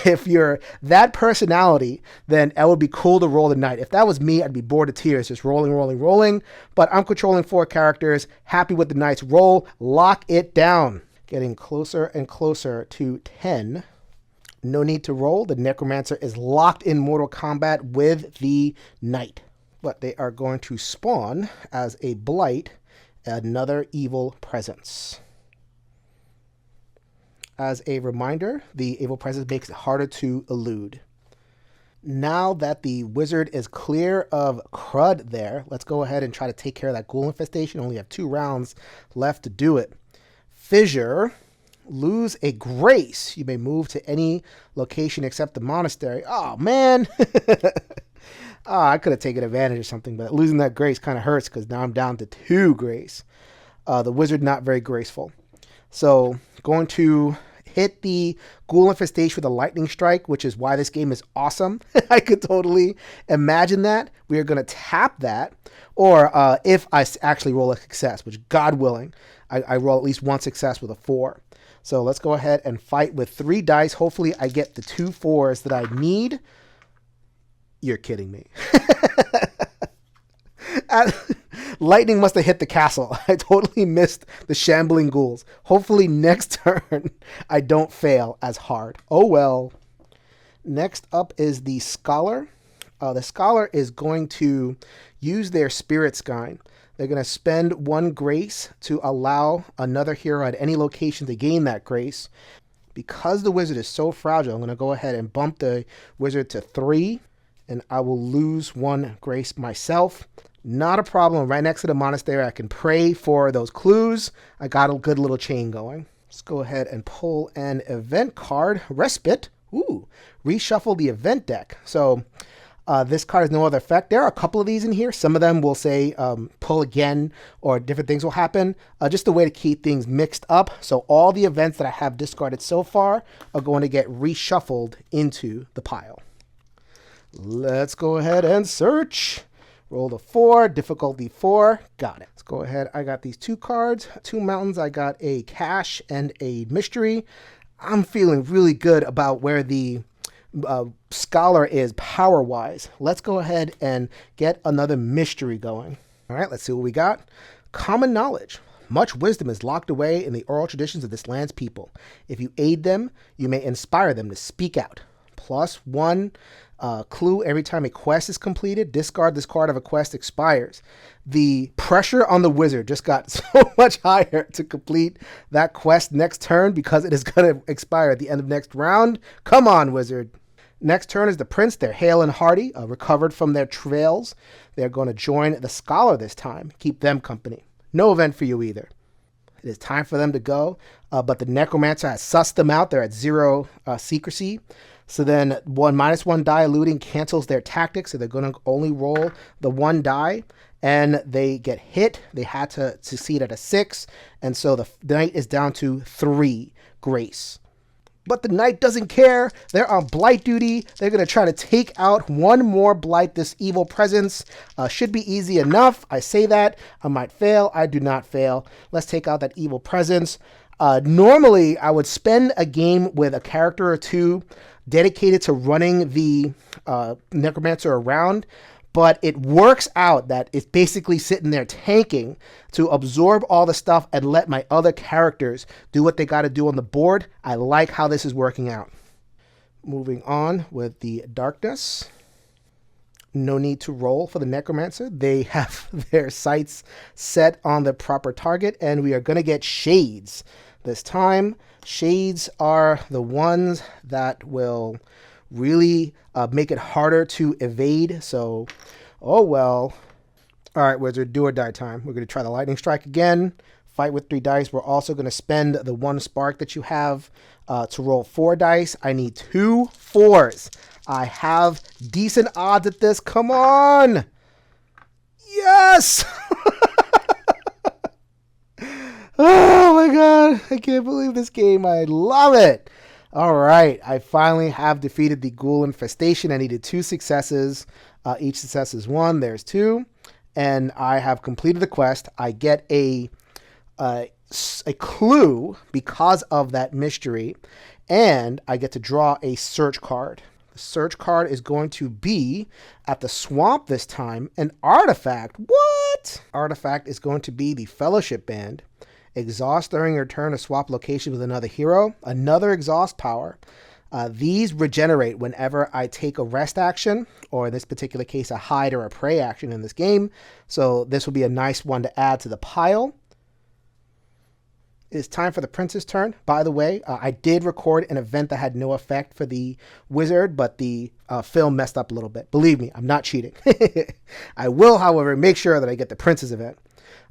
If you're that personality, then it would be cool to roll the knight. If that was me, I'd be bored to tears, just rolling, rolling, rolling. But I'm controlling 4 characters, happy with the knight's roll. Lock it down. Getting closer and closer to 10. No need to roll. The Necromancer is locked in mortal combat with the knight. but they are going to spawn as a blight another evil presence. As a reminder, the evil presence makes it harder to elude. Now that the wizard is clear of crud there, let's go ahead and try to take care of that ghoul infestation. Only have 2 rounds left to do it. Fissure. Lose a grace. You may move to any location except the monastery. Oh, man. I could have taken advantage of something, but losing that grace kind of hurts because now I'm down to 2 grace. The wizard not very graceful. So going to hit the ghoul infestation with a lightning strike, which is why this game is awesome. I could totally imagine that. We are going to tap that. Or if I actually roll a success, which God willing, I roll at least 1 success with a 4. So let's go ahead and fight with 3 dice. Hopefully I get the 2 4s that I need. You're kidding me. Lightning must have hit the castle. I totally missed the shambling ghouls. Hopefully next turn I don't fail as hard. Oh well. Next up is the Scholar. The Scholar is going to use their Spirit Skyne. They're going to spend 1 grace to allow another hero at any location to gain that grace. Because the wizard is so fragile, I'm going to go ahead and bump the wizard to 3. And I will lose 1 grace myself. Not a problem. Right next to the monastery, I can pray for those clues. I got a good little chain going. Let's go ahead and pull an event card. Respite. Ooh. Reshuffle the event deck. So this card has no other effect. There are a couple of these in here. Some of them will say pull again or different things will happen. Just a way to keep things mixed up. So all the events that I have discarded so far are going to get reshuffled into the pile. Let's go ahead and search. Roll the 4, difficulty 4. Got it. Let's go ahead. I got these 2 cards, 2 mountains. I got a cache and a mystery. I'm feeling really good about where the Scholar is power-wise. Let's go ahead and get another mystery going. All right, let's see what we got. Common knowledge. Much wisdom is locked away in the oral traditions of this land's people. If you aid them, you may inspire them to speak out. +1 clue every time a quest is completed. Discard this card if a quest expires. The pressure on the wizard just got so much higher to complete that quest next turn because it is going to expire at the end of next round. Come on, wizard. Next turn is the prince. They're hale and hearty, recovered from their travails. They're going to join the Scholar this time. Keep them company. No event for you either. It is time for them to go, but the Necromancer has sussed them out. They're at 0 secrecy. So then -1 die eluding cancels their tactics. So they're going to only roll the 1 die and they get hit. They had to succeed at a 6. And so the knight is down to 3 grace. But the knight doesn't care. They're on blight duty. They're going to try to take out 1 more blight, this evil presence. Should be easy enough. I say that. I might fail. I do not fail. Let's take out that evil presence. Normally, I would spend a game with a character or 2 dedicated to running the Necromancer around, but it works out that it's basically sitting there tanking to absorb all the stuff and let my other characters do what they got to do on the board. I like how this is working out. Moving on with the darkness. No need to roll for the Necromancer. They have their sights set on the proper target, and we are going to get shades this time. Shades are the ones that will really make it harder to evade. So, oh well. All right, wizard, do or die time. We're going to try the lightning strike again. Fight with 3 dice. We're also going to spend the 1 spark that you have to roll 4 dice. I need 2 4s. I have decent odds at this. Come on. Yes. Oh my God. I can't believe this game. I love it. All right. I finally have defeated the ghoul infestation. I needed 2 successes. Each success is 1. There's 2. And I have completed the quest. I get a clue because of that mystery. And I get to draw a search card. The search card is going to be at the swamp this time. An artifact. What? Artifact is going to be the Fellowship Band. Exhaust during your turn to swap location with another hero. Another exhaust power. These regenerate whenever I take a rest action, or in this particular case, a hide or a prey action in this game. So this will be a nice one to add to the pile. It's time for the prince's turn. By the way, I did record an event that had no effect for the wizard, but the film messed up a little bit. Believe me, I'm not cheating. I will, however, make sure that I get the prince's event.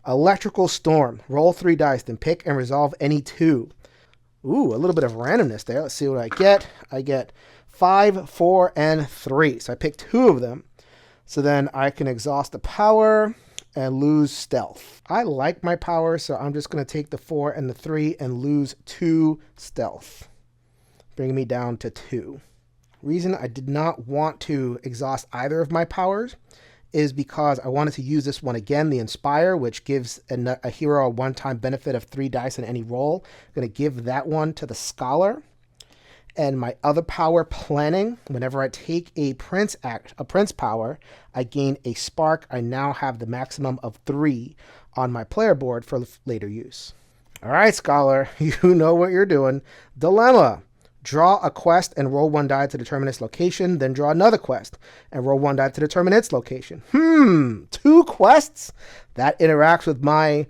Electrical storm. Roll 3 dice, then pick and resolve any 2. Ooh, a little bit of randomness there. Let's see what I get. I get 5, 4, and 3. So I picked 2 of them. So then I can exhaust the power and lose stealth. I like my power, so I'm just going to take the 4 and the 3 and lose 2 stealth, bringing me down to 2. Reason I did not want to exhaust either of my powers is because I wanted to use this one again, the Inspire, which gives a hero a one-time benefit of 3 dice in any roll. I'm going to give that one to the Scholar. And my other power, Planning, whenever I take a prince power, I gain a spark. I now have the maximum of 3 on my player board for later use. All right, Scholar, you know what you're doing. Dilemma. Draw a quest and roll 1 die to determine its location, then draw another quest and roll 1 die to determine its location. 2 quests? That interacts with my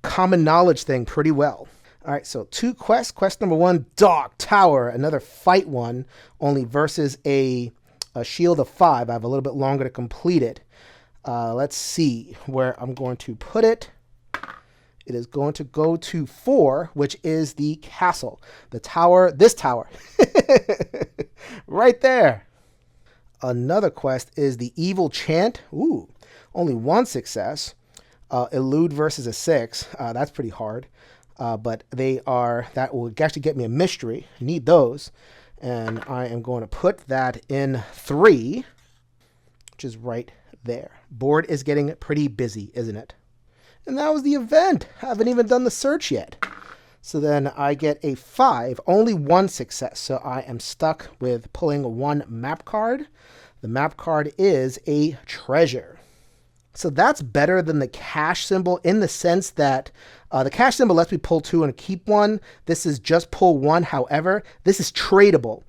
common knowledge thing pretty well. All right, so 2 quests. Quest number 1, Dark Tower, another fight one, only versus a shield of 5. I have a little bit longer to complete it. Let's see where I'm going to put it. It is going to go to 4, which is the castle. The tower, this tower. Right there. Another quest is the Evil Chant. Ooh, only 1 success. Elude versus a 6. That's pretty hard. But that will actually get me a mystery. I need those. And I am going to put that in 3, which is right there. Board is getting pretty busy, isn't it? And that was the event. I haven't even done the search yet. So then I get a 5, only 1 success. So I am stuck with pulling 1 map card. The map card is a treasure. So that's better than the cash symbol in the sense that the cash symbol lets me pull 2 and keep 1. This is just pull 1. However, this is tradable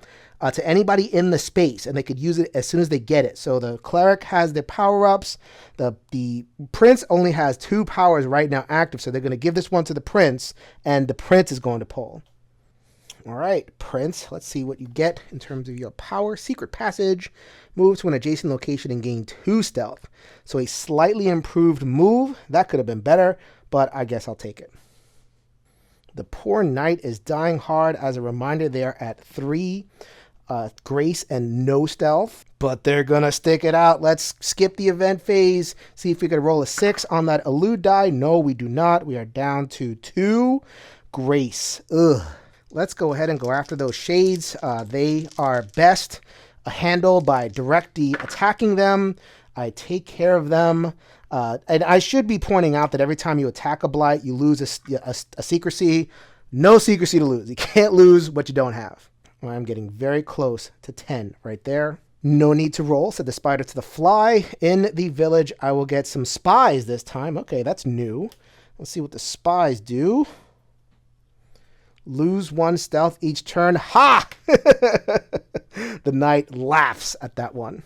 to anybody in the space, and they could use it as soon as they get it. So the cleric has their power-ups. The prince only has 2 powers right now active, so they're going to give this one to the prince, and the prince is going to pull. All right, prince, let's see what you get in terms of your power. Secret passage. Move to an adjacent location and gain 2 stealth. So a slightly improved move. That could have been better, but I guess I'll take it. The poor knight is dying hard. As a reminder, they are at 3 grace and no stealth, but they're going to stick it out. Let's skip the event phase. See if we can roll a 6 on that elude die. No, we do not. We are down to 2 grace. Ugh. Let's go ahead and go after those shades. They are best handled by directly attacking them. I take care of them. And I should be pointing out that every time you attack a blight, you lose a secrecy. No secrecy to lose. You can't lose what you don't have. Well, I'm getting very close to 10 right there. No need to roll, said the spider to the fly. In the village, I will get some spies this time. Okay, that's new. Let's see what the spies do. Lose 1 stealth each turn. Ha! The knight laughs at that one.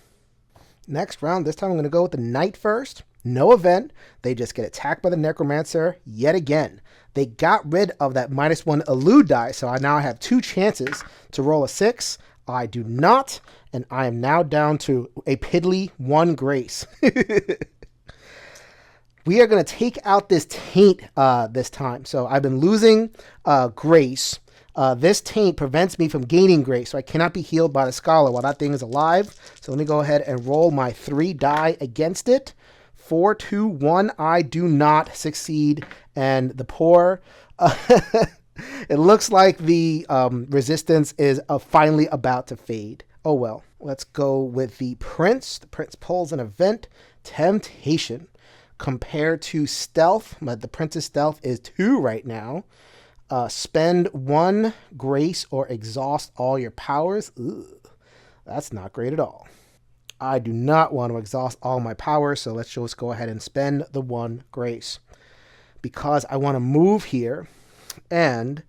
Next round, this time I'm going to go with the knight first. No event. They just get attacked by the necromancer yet again. They got rid of that -1 elude die, so I now have 2 chances to roll a 6. I do not, and I am now down to a piddly 1 grace. We are going to take out this taint this time. So I've been losing grace. This taint prevents me from gaining grace, so I cannot be healed by the scholar while that thing is alive. So let me go ahead and roll my 3 die against it. 4, 2, 1. I do not succeed. And the poor... it looks like the resistance is finally about to fade. Oh well. Let's go with the prince. The prince pulls an event. Temptation. Compared to stealth, but the prince's stealth is 2 right now. Spend 1 grace or exhaust all your powers. Ugh, that's not great at all. I do not want to exhaust all my powers, so let's just go ahead and spend the 1 grace. Because I want to move here, and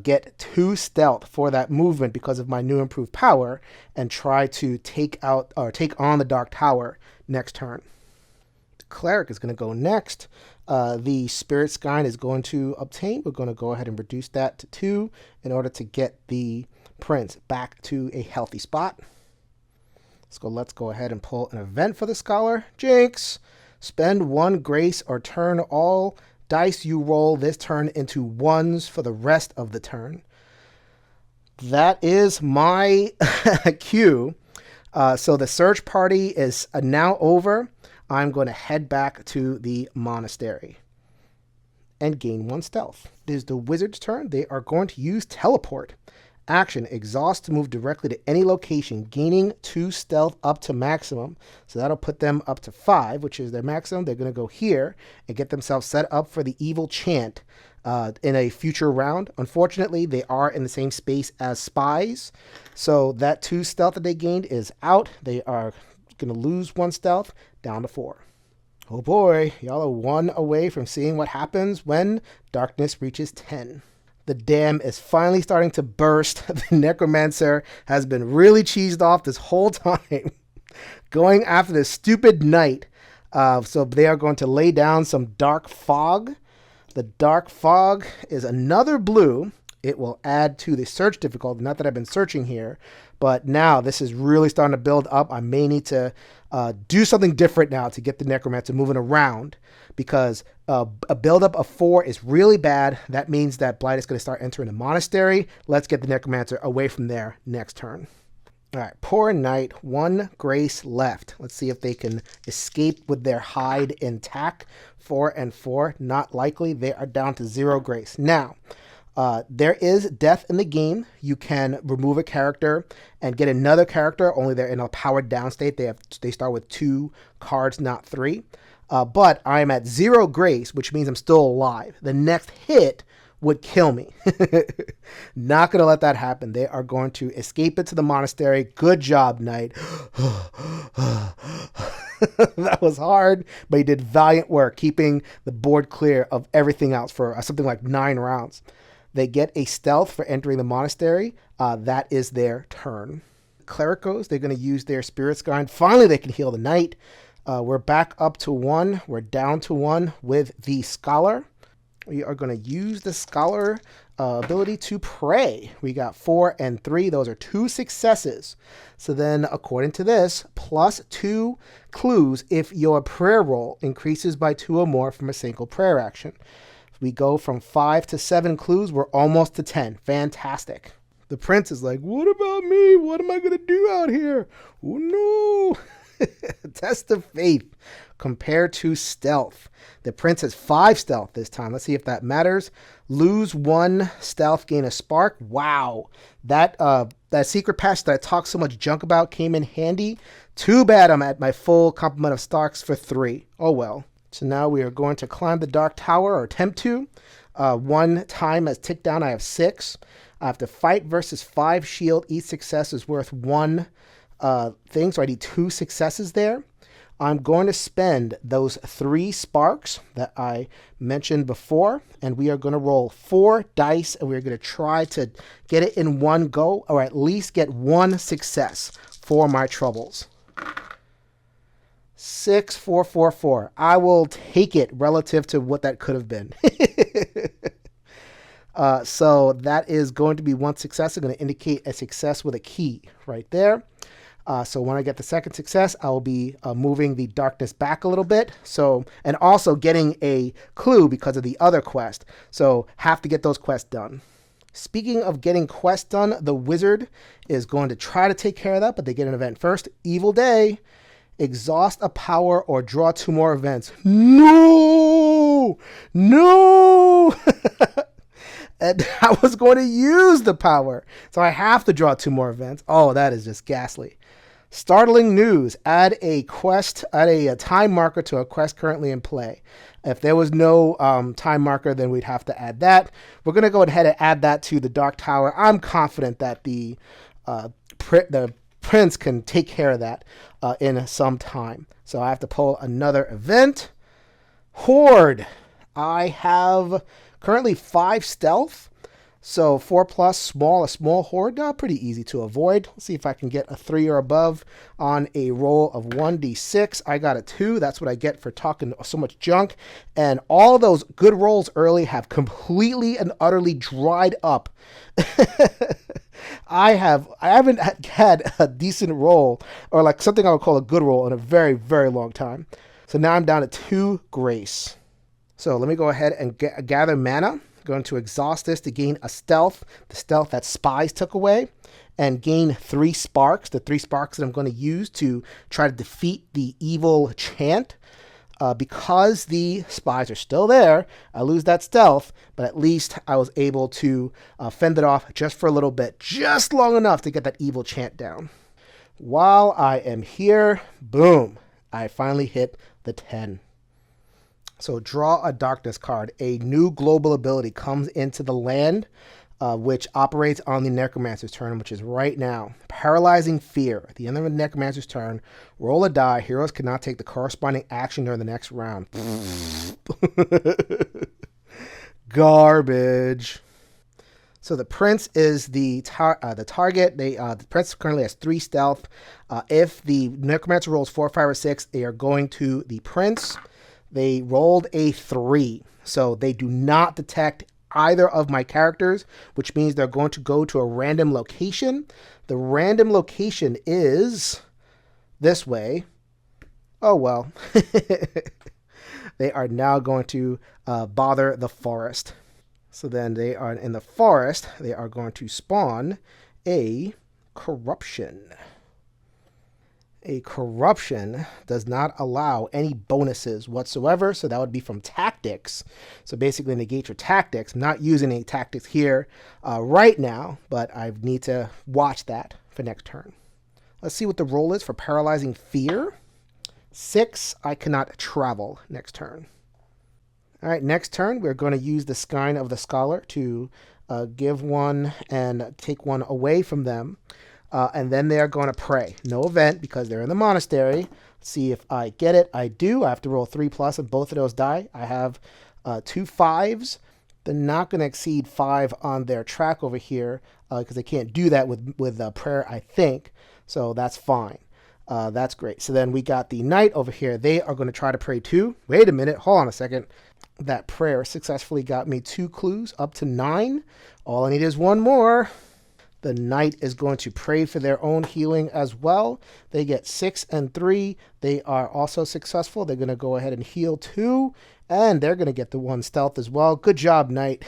get 2 stealth for that movement because of my new improved power, and try to take on the Dark Tower next turn. The Cleric is going to go next. The Spirit Skyne is going to obtain. We're going to go ahead and reduce that to 2 in order to get the Prince back to a healthy spot. Let's go ahead and pull an event for the Scholar. Jinx! Spend 1 grace or turn all dice you roll this turn into 1s for the rest of the turn. That is my cue. So the search party is now over. I'm going to head back to the monastery and gain 1 stealth. It is the wizard's turn. They are going to use teleport. Action, exhaust to move directly to any location, gaining 2 stealth up to maximum. So that'll put them up to 5, which is their maximum. They're going to go here and get themselves set up for the evil chant in a future round. Unfortunately, they are in the same space as spies. So that 2 stealth that they gained is out. They are going to lose 1 stealth, down to 4. Oh boy, y'all are 1 away from seeing what happens when darkness reaches 10. The dam is finally starting to burst. The Necromancer has been really cheesed off this whole time, going after this stupid knight. So they are going to lay down some dark fog. The dark fog is another blue. It will add to the search difficulty. Not that I've been searching here, but now this is really starting to build up. I may need to do something different now to get the Necromancer moving around, because a buildup of 4 is really bad. That means that Blight is going to start entering the monastery. Let's get the Necromancer away from there next turn. All right, poor knight, 1 grace left. Let's see if they can escape with their hide intact. 4 and 4, not likely. They are down to 0 grace. Now, there is death in the game. You can remove a character and get another character, only they're in a powered down state. They start with 2 cards, not 3. But I'm at 0 grace, which means I'm still alive. The next hit would kill me. Not going to let that happen. They are going to escape into the monastery. Good job, knight. That was hard, but he did valiant work keeping the board clear of everything else for something like 9 rounds. They get a stealth for entering the monastery. That is their turn. Clericos, they're going to use their Spirit Skyne. Finally, they can heal the knight. We're back up to 1. We're down to 1 with the Scholar. We are going to use the Scholar ability to pray. We got 4 and 3. Those are 2 successes. So then, according to this, plus 2 clues if your prayer roll increases by 2 or more from a single prayer action. We go from 5 to 7 clues. We're almost to 10. Fantastic. The prince is like, what about me? What am I going to do out here? Oh, no. Test of faith compared to stealth. The prince has 5 stealth this time. Let's see if that matters. Lose 1 stealth, gain a spark. Wow. That secret patch that I talked so much junk about came in handy. Too bad I'm at my full complement of stocks for 3. Oh well. So now we are going to climb the Dark Tower, or attempt to. 1 time has ticked down. I have 6. I have to fight versus 5 shield. Each success is worth 1 thing, so I need 2 successes there. I'm going to spend those 3 sparks that I mentioned before, and we are going to roll 4 dice, and we're going to try to get it in one go, or at least get 1 success for my troubles. 6, 4, 4, 4. I will take it relative to what that could have been. So that is going to be 1 success. I'm going to indicate a success with a key right there. So when I get the second success, I will be moving the darkness back a little bit. So, and also getting a clue because of the other quest. So have to get those quests done. Speaking of getting quests done, the wizard is going to try to take care of that, but they get an event first. Evil Day. Exhaust a power or draw 2 more events. No! No! And I was going to use the power. So I have to draw 2 more events. Oh, that is just ghastly. Startling news. Add a quest, add a time marker to a quest currently in play. If there was no time marker, then we'd have to add that. We're going to go ahead and add that to the Dark Tower. I'm confident that the prince can take care of that in some time. So I have to pull another event. Horde. I have currently 5 stealth. So 4 plus, small, a small horde, pretty easy to avoid. Let's see if I can get a 3 or above on a roll of 1d6. I got a 2. That's what I get for talking so much junk. And all those good rolls early have completely and utterly dried up. I haven't had a decent roll, or like something I would call a good roll, in a very, very long time. So now I'm down to 2 grace. So let me go ahead and gather mana. Going to exhaust this to gain a stealth, the stealth that spies took away, and gain 3 sparks, the 3 sparks that I'm going to use to try to defeat the evil chant. Because the spies are still there, I lose that stealth, but at least I was able to fend it off just for a little bit, just long enough to get that evil chant down. While I am here, boom, I finally hit the 10. So draw a darkness card. A new global ability comes into the land, which operates on the Necromancer's turn, which is right now. Paralyzing Fear. At the end of the Necromancer's turn, roll a die. Heroes cannot take the corresponding action during the next round. Garbage. So the prince is the target. The prince currently has 3 stealth. If the Necromancer rolls 4, 5, or 6, they are going to the prince. They rolled a 3, so they do not detect either of my characters, which means they're going to go to a random location. The random location is this way. Oh, well. They are now going to bother the forest. So then they are in the forest. They are going to spawn a corruption. A corruption does not allow any bonuses whatsoever, so that would be from tactics. So basically negate your tactics. I'm not using any tactics here right now, but I need to watch that for next turn. Let's see what the roll is for Paralyzing Fear. 6, I cannot travel next turn. All right, next turn, we're going to use the Skyne of the Scholar to give one and take one away from them. And then they are going to pray. No event because they're in the monastery. Let's see if I get it. I do. I have to roll 3 plus on both of those die. I have 2 5s. They're not going to exceed 5 on their track over here because they can't do that with prayer, I think. So that's fine. That's great. So then we got the knight over here. They are going to try to pray too. Wait a minute. Hold on a second. That prayer successfully got me 2 clues up to 9. All I need is 1 more. The knight is going to pray for their own healing as well. They get 6 and 3. They are also successful. They're going to go ahead and heal 2. And they're going to get the 1 stealth as well. Good job, knight.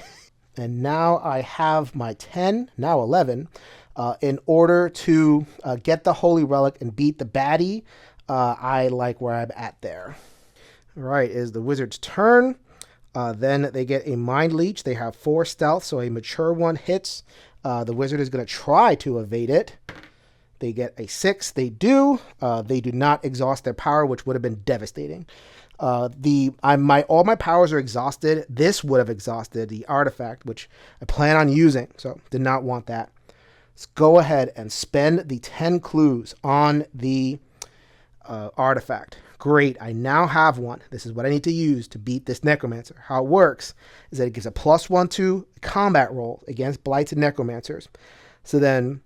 And now I have my 10, now 11, in order to get the Holy Relic and beat the baddie. I like where I'm at there. All right, is the wizard's turn. Then they get a Mind Leech. They have 4 stealth, so a mature one hits. The wizard is going to try to evade it. They get a 6. They do. They do not exhaust their power, which would have been devastating. All my powers are exhausted. This would have exhausted the artifact, which I plan on using. So did not want that. Let's go ahead and spend the 10 clues on the artifact. Great, I now have one. This is what I need to use to beat this Necromancer. How it works is that it gives a +1 to combat roll against blighted Necromancers. So then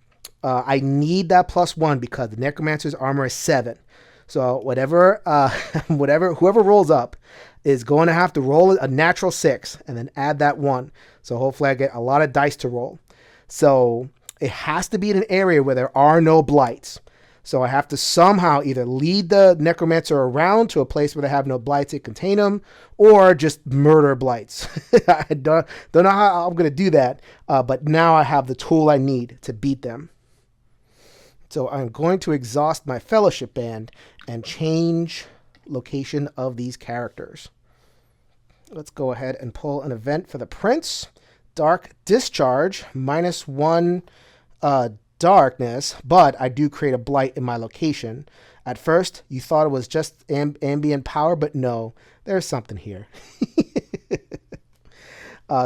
I need that +1 because the Necromancer's armor is 7. So whoever rolls up is going to have to roll a natural 6 and then add that 1. So hopefully I get a lot of dice to roll. So it has to be in an area where there are no blights. So I have to somehow either lead the Necromancer around to a place where they have no blights that contain them, or just murder blights. I don't know how I'm going to do that, but now I have the tool I need to beat them. So I'm going to exhaust my Fellowship Band and change location of these characters. Let's go ahead and pull an event for the Prince. Dark Discharge, -1 darkness, but I do create a blight in my location. At first, you thought it was just ambient power, but no, there's something here.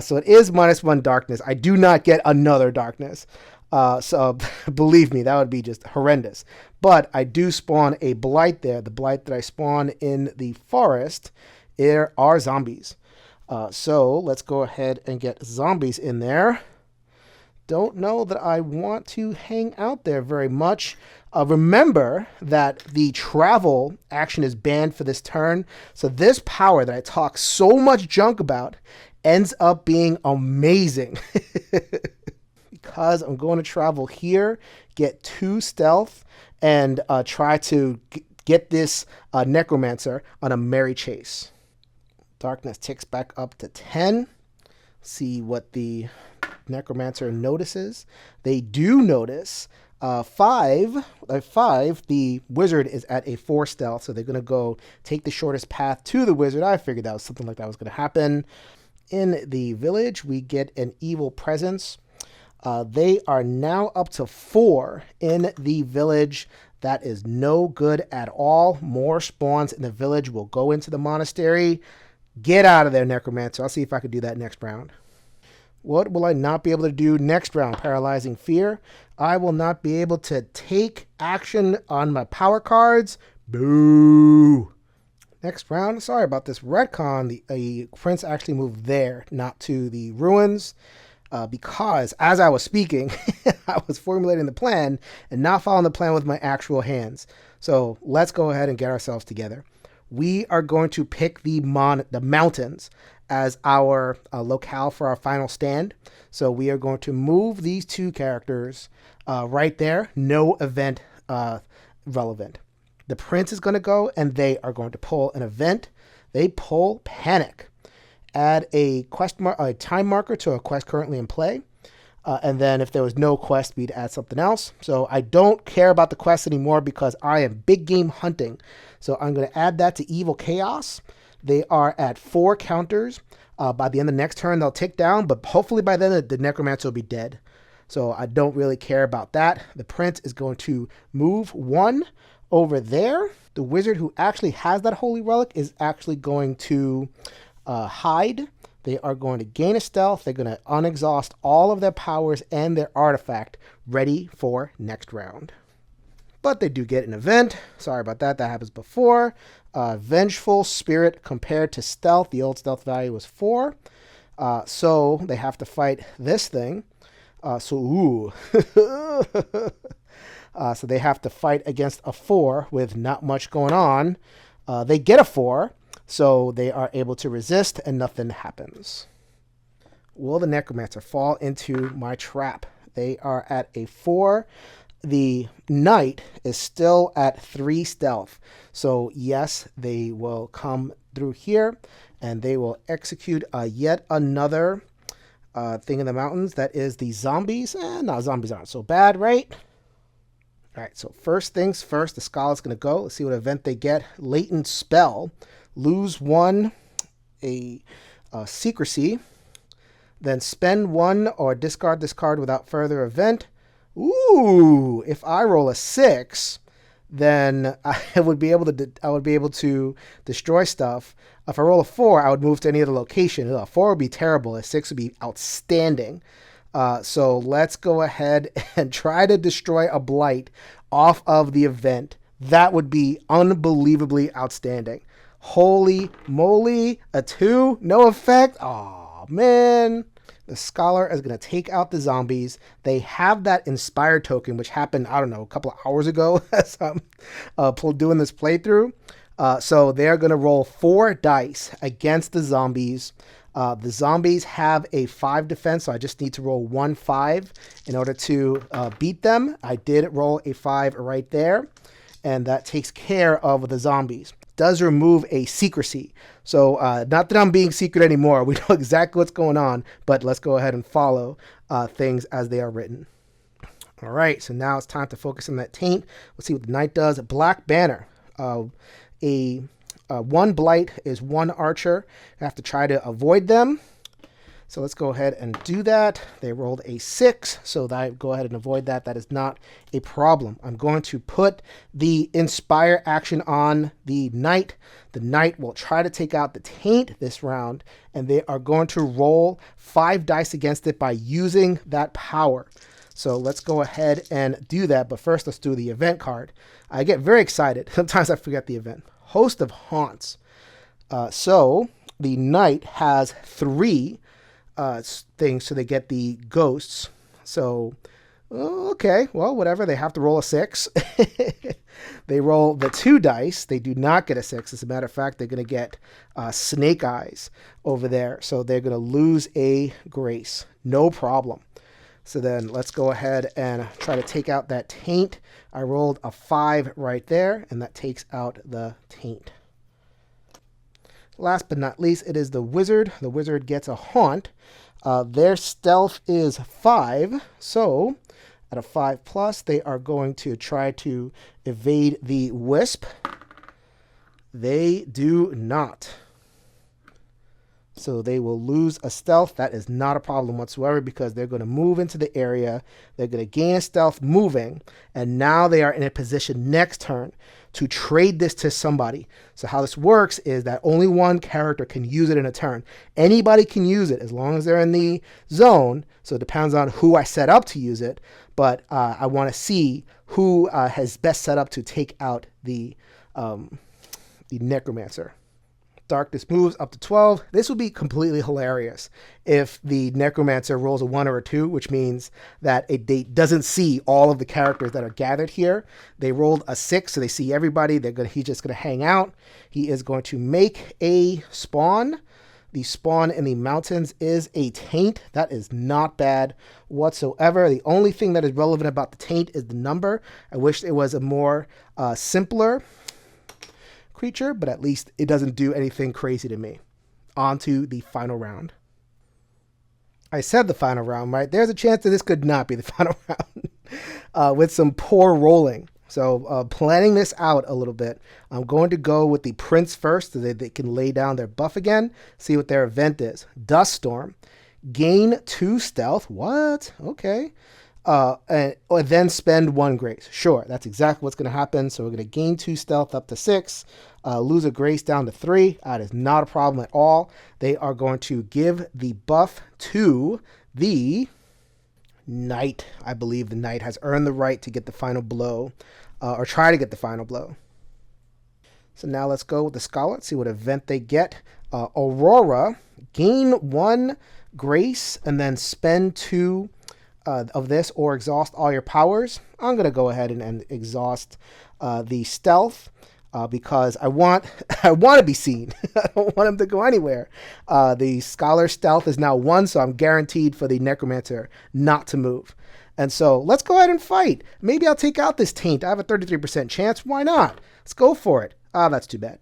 So it is -1 darkness. I do not get another darkness. So believe me, that would be just horrendous. But I do spawn a blight there. The blight that I spawn in the forest are zombies. So let's go ahead and get zombies in there. don't know that I want to hang out there very much. Remember that the travel action is banned for this turn. So this power that I talk so much junk about ends up being amazing. Because I'm going to travel here, get 2 stealth, and try to get this Necromancer on a merry chase. Darkness ticks back up to 10. See what the Necromancer notices. They do notice 5. The wizard is at a 4 stealth, so they're going to go take the shortest path to the wizard. I figured that was something like that was going to happen. In the village, we get an evil presence. They are now up to 4 in the village. That is no good at all. More spawns in the village will go into the monastery. Get out of there, Necromancer. I'll see if I can do that next round. What will I not be able to do next round? Paralyzing Fear. I will not be able to take action on my power cards. Boo. Next round. Sorry about this retcon. The prince actually moved there, not to the ruins. Because as I was speaking, I was formulating the plan and not following the plan with my actual hands. So let's go ahead and get ourselves together. We are going to pick the mountains as our locale for our final stand. So we are going to move these 2 characters right there. No event relevant. The prince is going to go and they are going to pull an event. They pull Panic. Add a time marker to a quest currently in play. And then if there was no quest, we'd add something else. So I don't care about the quest anymore because I am big game hunting. So I'm going to add that to Evil Chaos. They are at 4 counters. By the end of the next turn, they'll tick down. But hopefully by then, the Necromancer will be dead. So I don't really care about that. The prince is going to move 1 over there. The wizard who actually has that holy relic is actually going to hide. They are going to gain a stealth. They're going to unexhaust all of their powers and their artifact, ready for next round. But they do get an event. Sorry about that. That happens before. Vengeful Spirit compared to stealth. The old stealth value was 4. So they have to fight this thing. So they have to fight against a 4 with not much going on. They get a 4. So they are able to resist and nothing happens. Will the Necromancer fall into my trap? They are at a 4. The knight is still at 3 stealth. So yes, they will come through here and they will execute yet another thing in the mountains. That is the zombies. No, zombies aren't so bad, right? All right, so first things first, the Scholar's going to go. Let's see what event they get. Latent Spell. Lose 1, a secrecy, then spend 1 or discard this card without further event. Ooh, if I roll a 6, then I would be able to destroy stuff. If I roll a 4, I would move to any other location. A 4 would be terrible. A 6 would be outstanding. So let's go ahead and try to destroy a blight off of the event. That would be unbelievably outstanding. Holy moly, a 2, no effect. Oh man. The Scholar is going to take out the zombies. They have that Inspired token, which happened, I don't know, a couple of hours ago as I'm doing this playthrough. So they're going to roll 4 dice against the zombies. The zombies have a 5 defense, so I just need to roll 1 5 in order to beat them. I did roll a 5 right there, and that takes care of the zombies. Does remove a secrecy. So not that I'm being secret anymore. We know exactly what's going on, but let's go ahead and follow things as they are written. All right, so now it's time to focus on that taint. Let's see what the knight does. Black Banner. One blight is 1 archer. I have to try to avoid them. So let's go ahead and do that. They rolled a 6, so I go ahead and avoid that. That is not a problem. I'm going to put the Inspire action on the knight. The knight will try to take out the taint this round, and they are going to roll 5 dice against it by using that power. So let's go ahead and do that. But first, let's do the event card. I get very excited. Sometimes I forget the event. Host of Haunts. So the knight has 3 things, so they get the ghosts. So, okay, well, whatever. They have to roll a 6. They roll the 2 dice. They do not get a 6. As a matter of fact, they're going to get snake eyes over there. So they're going to lose a grace. No problem. So then let's go ahead and try to take out that taint. I rolled a 5 right there, and that takes out the taint. Last but not least, it is the wizard. The wizard gets a haunt. Their stealth is 5, so at a 5+, they are going to try to evade the wisp. They do not. So they will lose a stealth. That is not a problem whatsoever because they're going to move into the area. They're going to gain a stealth moving, and now they are in a position next turn to trade this to somebody. So how this works is that only one character can use it in a turn. Anybody can use it as long as they're in the zone. So it depends on who I set up to use it, but I want to see who has best set up to take out the Necromancer. Darkness moves up to 12. This would be completely hilarious if the Necromancer rolls a 1 or a 2, which means that they doesn't see all of the characters that are gathered here. They rolled a 6, so they see everybody. He's just going to hang out. He is going to make a spawn. The spawn in the mountains is a taint. That is not bad whatsoever. The only thing that is relevant about the taint is the number. I wish it was a more simpler creature, but at least it doesn't do anything crazy to me. On to the final round. I said the final round, right? There's a chance that this could not be the final round with some poor rolling. So planning this out a little bit, I'm going to go with the Prince first so that they can lay down their buff again, see what their event is. Dust Storm. Gain 2 stealth. What? Okay. And then spend 1 grace. Sure, that's exactly what's going to happen. So we're going to gain 2 stealth up to 6, lose a grace down to 3. That is not a problem at all. They are going to give the buff to the knight. I believe the knight has earned the right to get the final blow, or try to get the final blow. So now let's go with the scholar, see what event they get. Aurora, gain 1 grace and then spend 2 of this or exhaust all your powers. I'm going to go ahead and exhaust the stealth because I want to be seen. I don't want him to go anywhere. The scholar stealth is now 1, so I'm guaranteed for the Necromancer not to move. And so let's go ahead and fight. Maybe I'll take out this taint. I have a 33% chance. Why not? Let's go for it. That's too bad.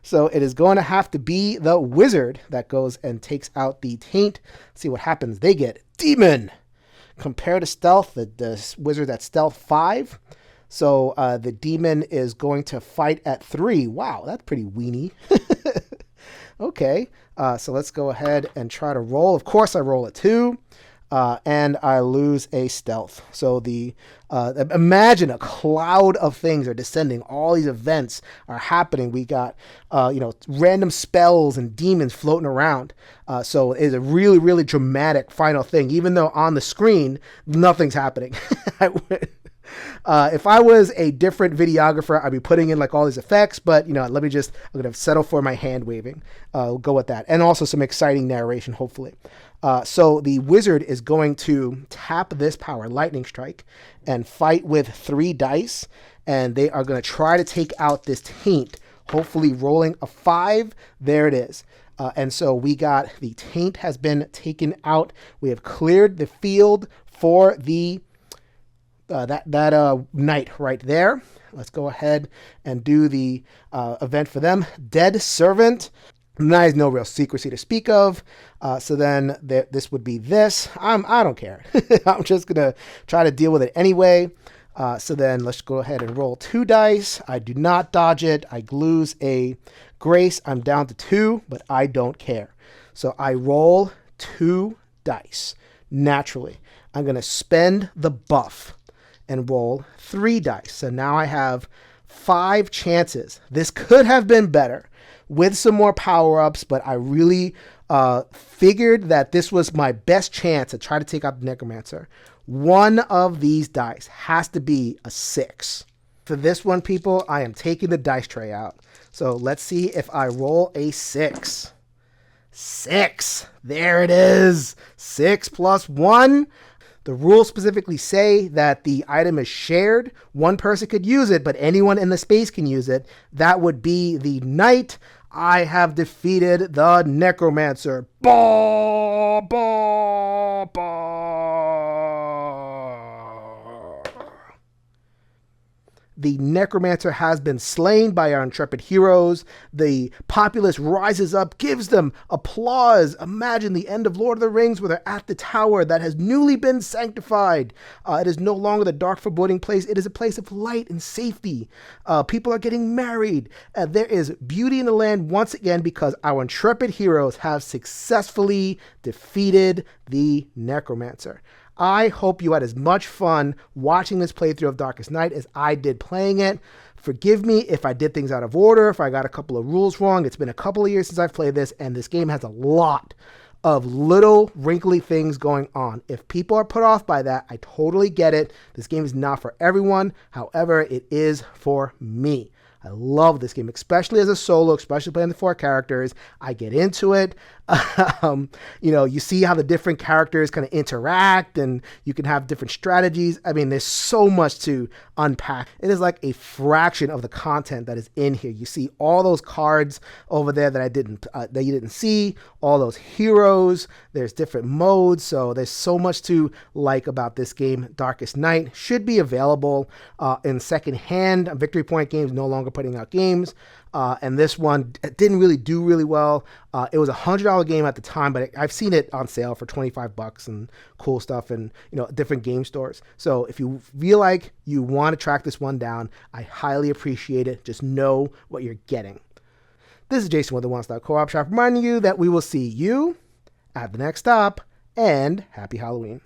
So it is going to have to be the wizard that goes and takes out the taint. See what happens. They get demon. Compared to stealth, the wizard at stealth 5. So the demon is going to fight at 3. Wow, that's pretty weenie. Okay, so let's go ahead and try to roll. Of course I roll a 2. And I lose a stealth. So imagine a cloud of things are descending. All these events are happening. We got, random spells and demons floating around. So it's a really, really dramatic final thing, even though on the screen, nothing's happening. If I was a different videographer, I'd be putting in like all these effects, but I'm going to settle for my hand waving. We'll go with that. And also some exciting narration, hopefully. So the wizard is going to tap this power, Lightning Strike, and fight with 3 dice. And they are going to try to take out this taint, hopefully rolling a 5. There it is. And so we got the taint has been taken out. We have cleared the field for the knight right there. Let's go ahead and do the event for them. Dead Servant. There is no real secrecy to speak of. So then this would be this. I don't care. I'm just going to try to deal with it anyway. So then let's go ahead and roll 2 dice. I do not dodge it. I lose a grace. I'm down to 2, but I don't care. So I roll 2 dice. Naturally, I'm going to spend the buff and roll 3 dice. So now I have 5 chances. This could have been better with some more power-ups, but I really figured that this was my best chance to try to take out the Necromancer. One of these dice has to be a 6. For this one, people, I am taking the dice tray out. So let's see if I roll a 6. 6. There it is. 6 plus 1. The rules specifically say that the item is shared. One person could use it, but anyone in the space can use it. That would be the knight. I have defeated the Necromancer. Bah, bah, bah. The Necromancer has been slain by our intrepid heroes. The populace rises up, gives them applause. Imagine the end of Lord of the Rings where they're at the tower that has newly been sanctified. It is no longer the dark, foreboding place. It is a place of light and safety. People are getting married. There is beauty in the land once again because our intrepid heroes have successfully defeated the Necromancer. I hope you had as much fun watching this playthrough of Darkest Night as I did playing it. Forgive me if I did things out of order, if I got a couple of rules wrong. It's been a couple of years since I've played this, and this game has a lot of little wrinkly things going on. If people are put off by that, I totally get it. This game is not for everyone. However, it is for me. I love this game, especially as a solo, especially playing the 4 characters. I get into it. You see how the different characters kind of interact and you can have different strategies. I mean, there's so much to unpack. It is like a fraction of the content that is in here. You see all those cards over there that you didn't see, all those heroes. There's different modes. So there's so much to like about this game. Darkest Night should be available in secondhand. Victory Point Games no longer putting out games. And this one didn't really do really well. It was a $100 game at the time, but I've seen it on sale for $25 and cool stuff and, different game stores. So if you feel like you want to track this one down, I highly appreciate it. Just know what you're getting. This is Jason with the One Stop Co-op Shop reminding you that we will see you at the next stop, and happy Halloween.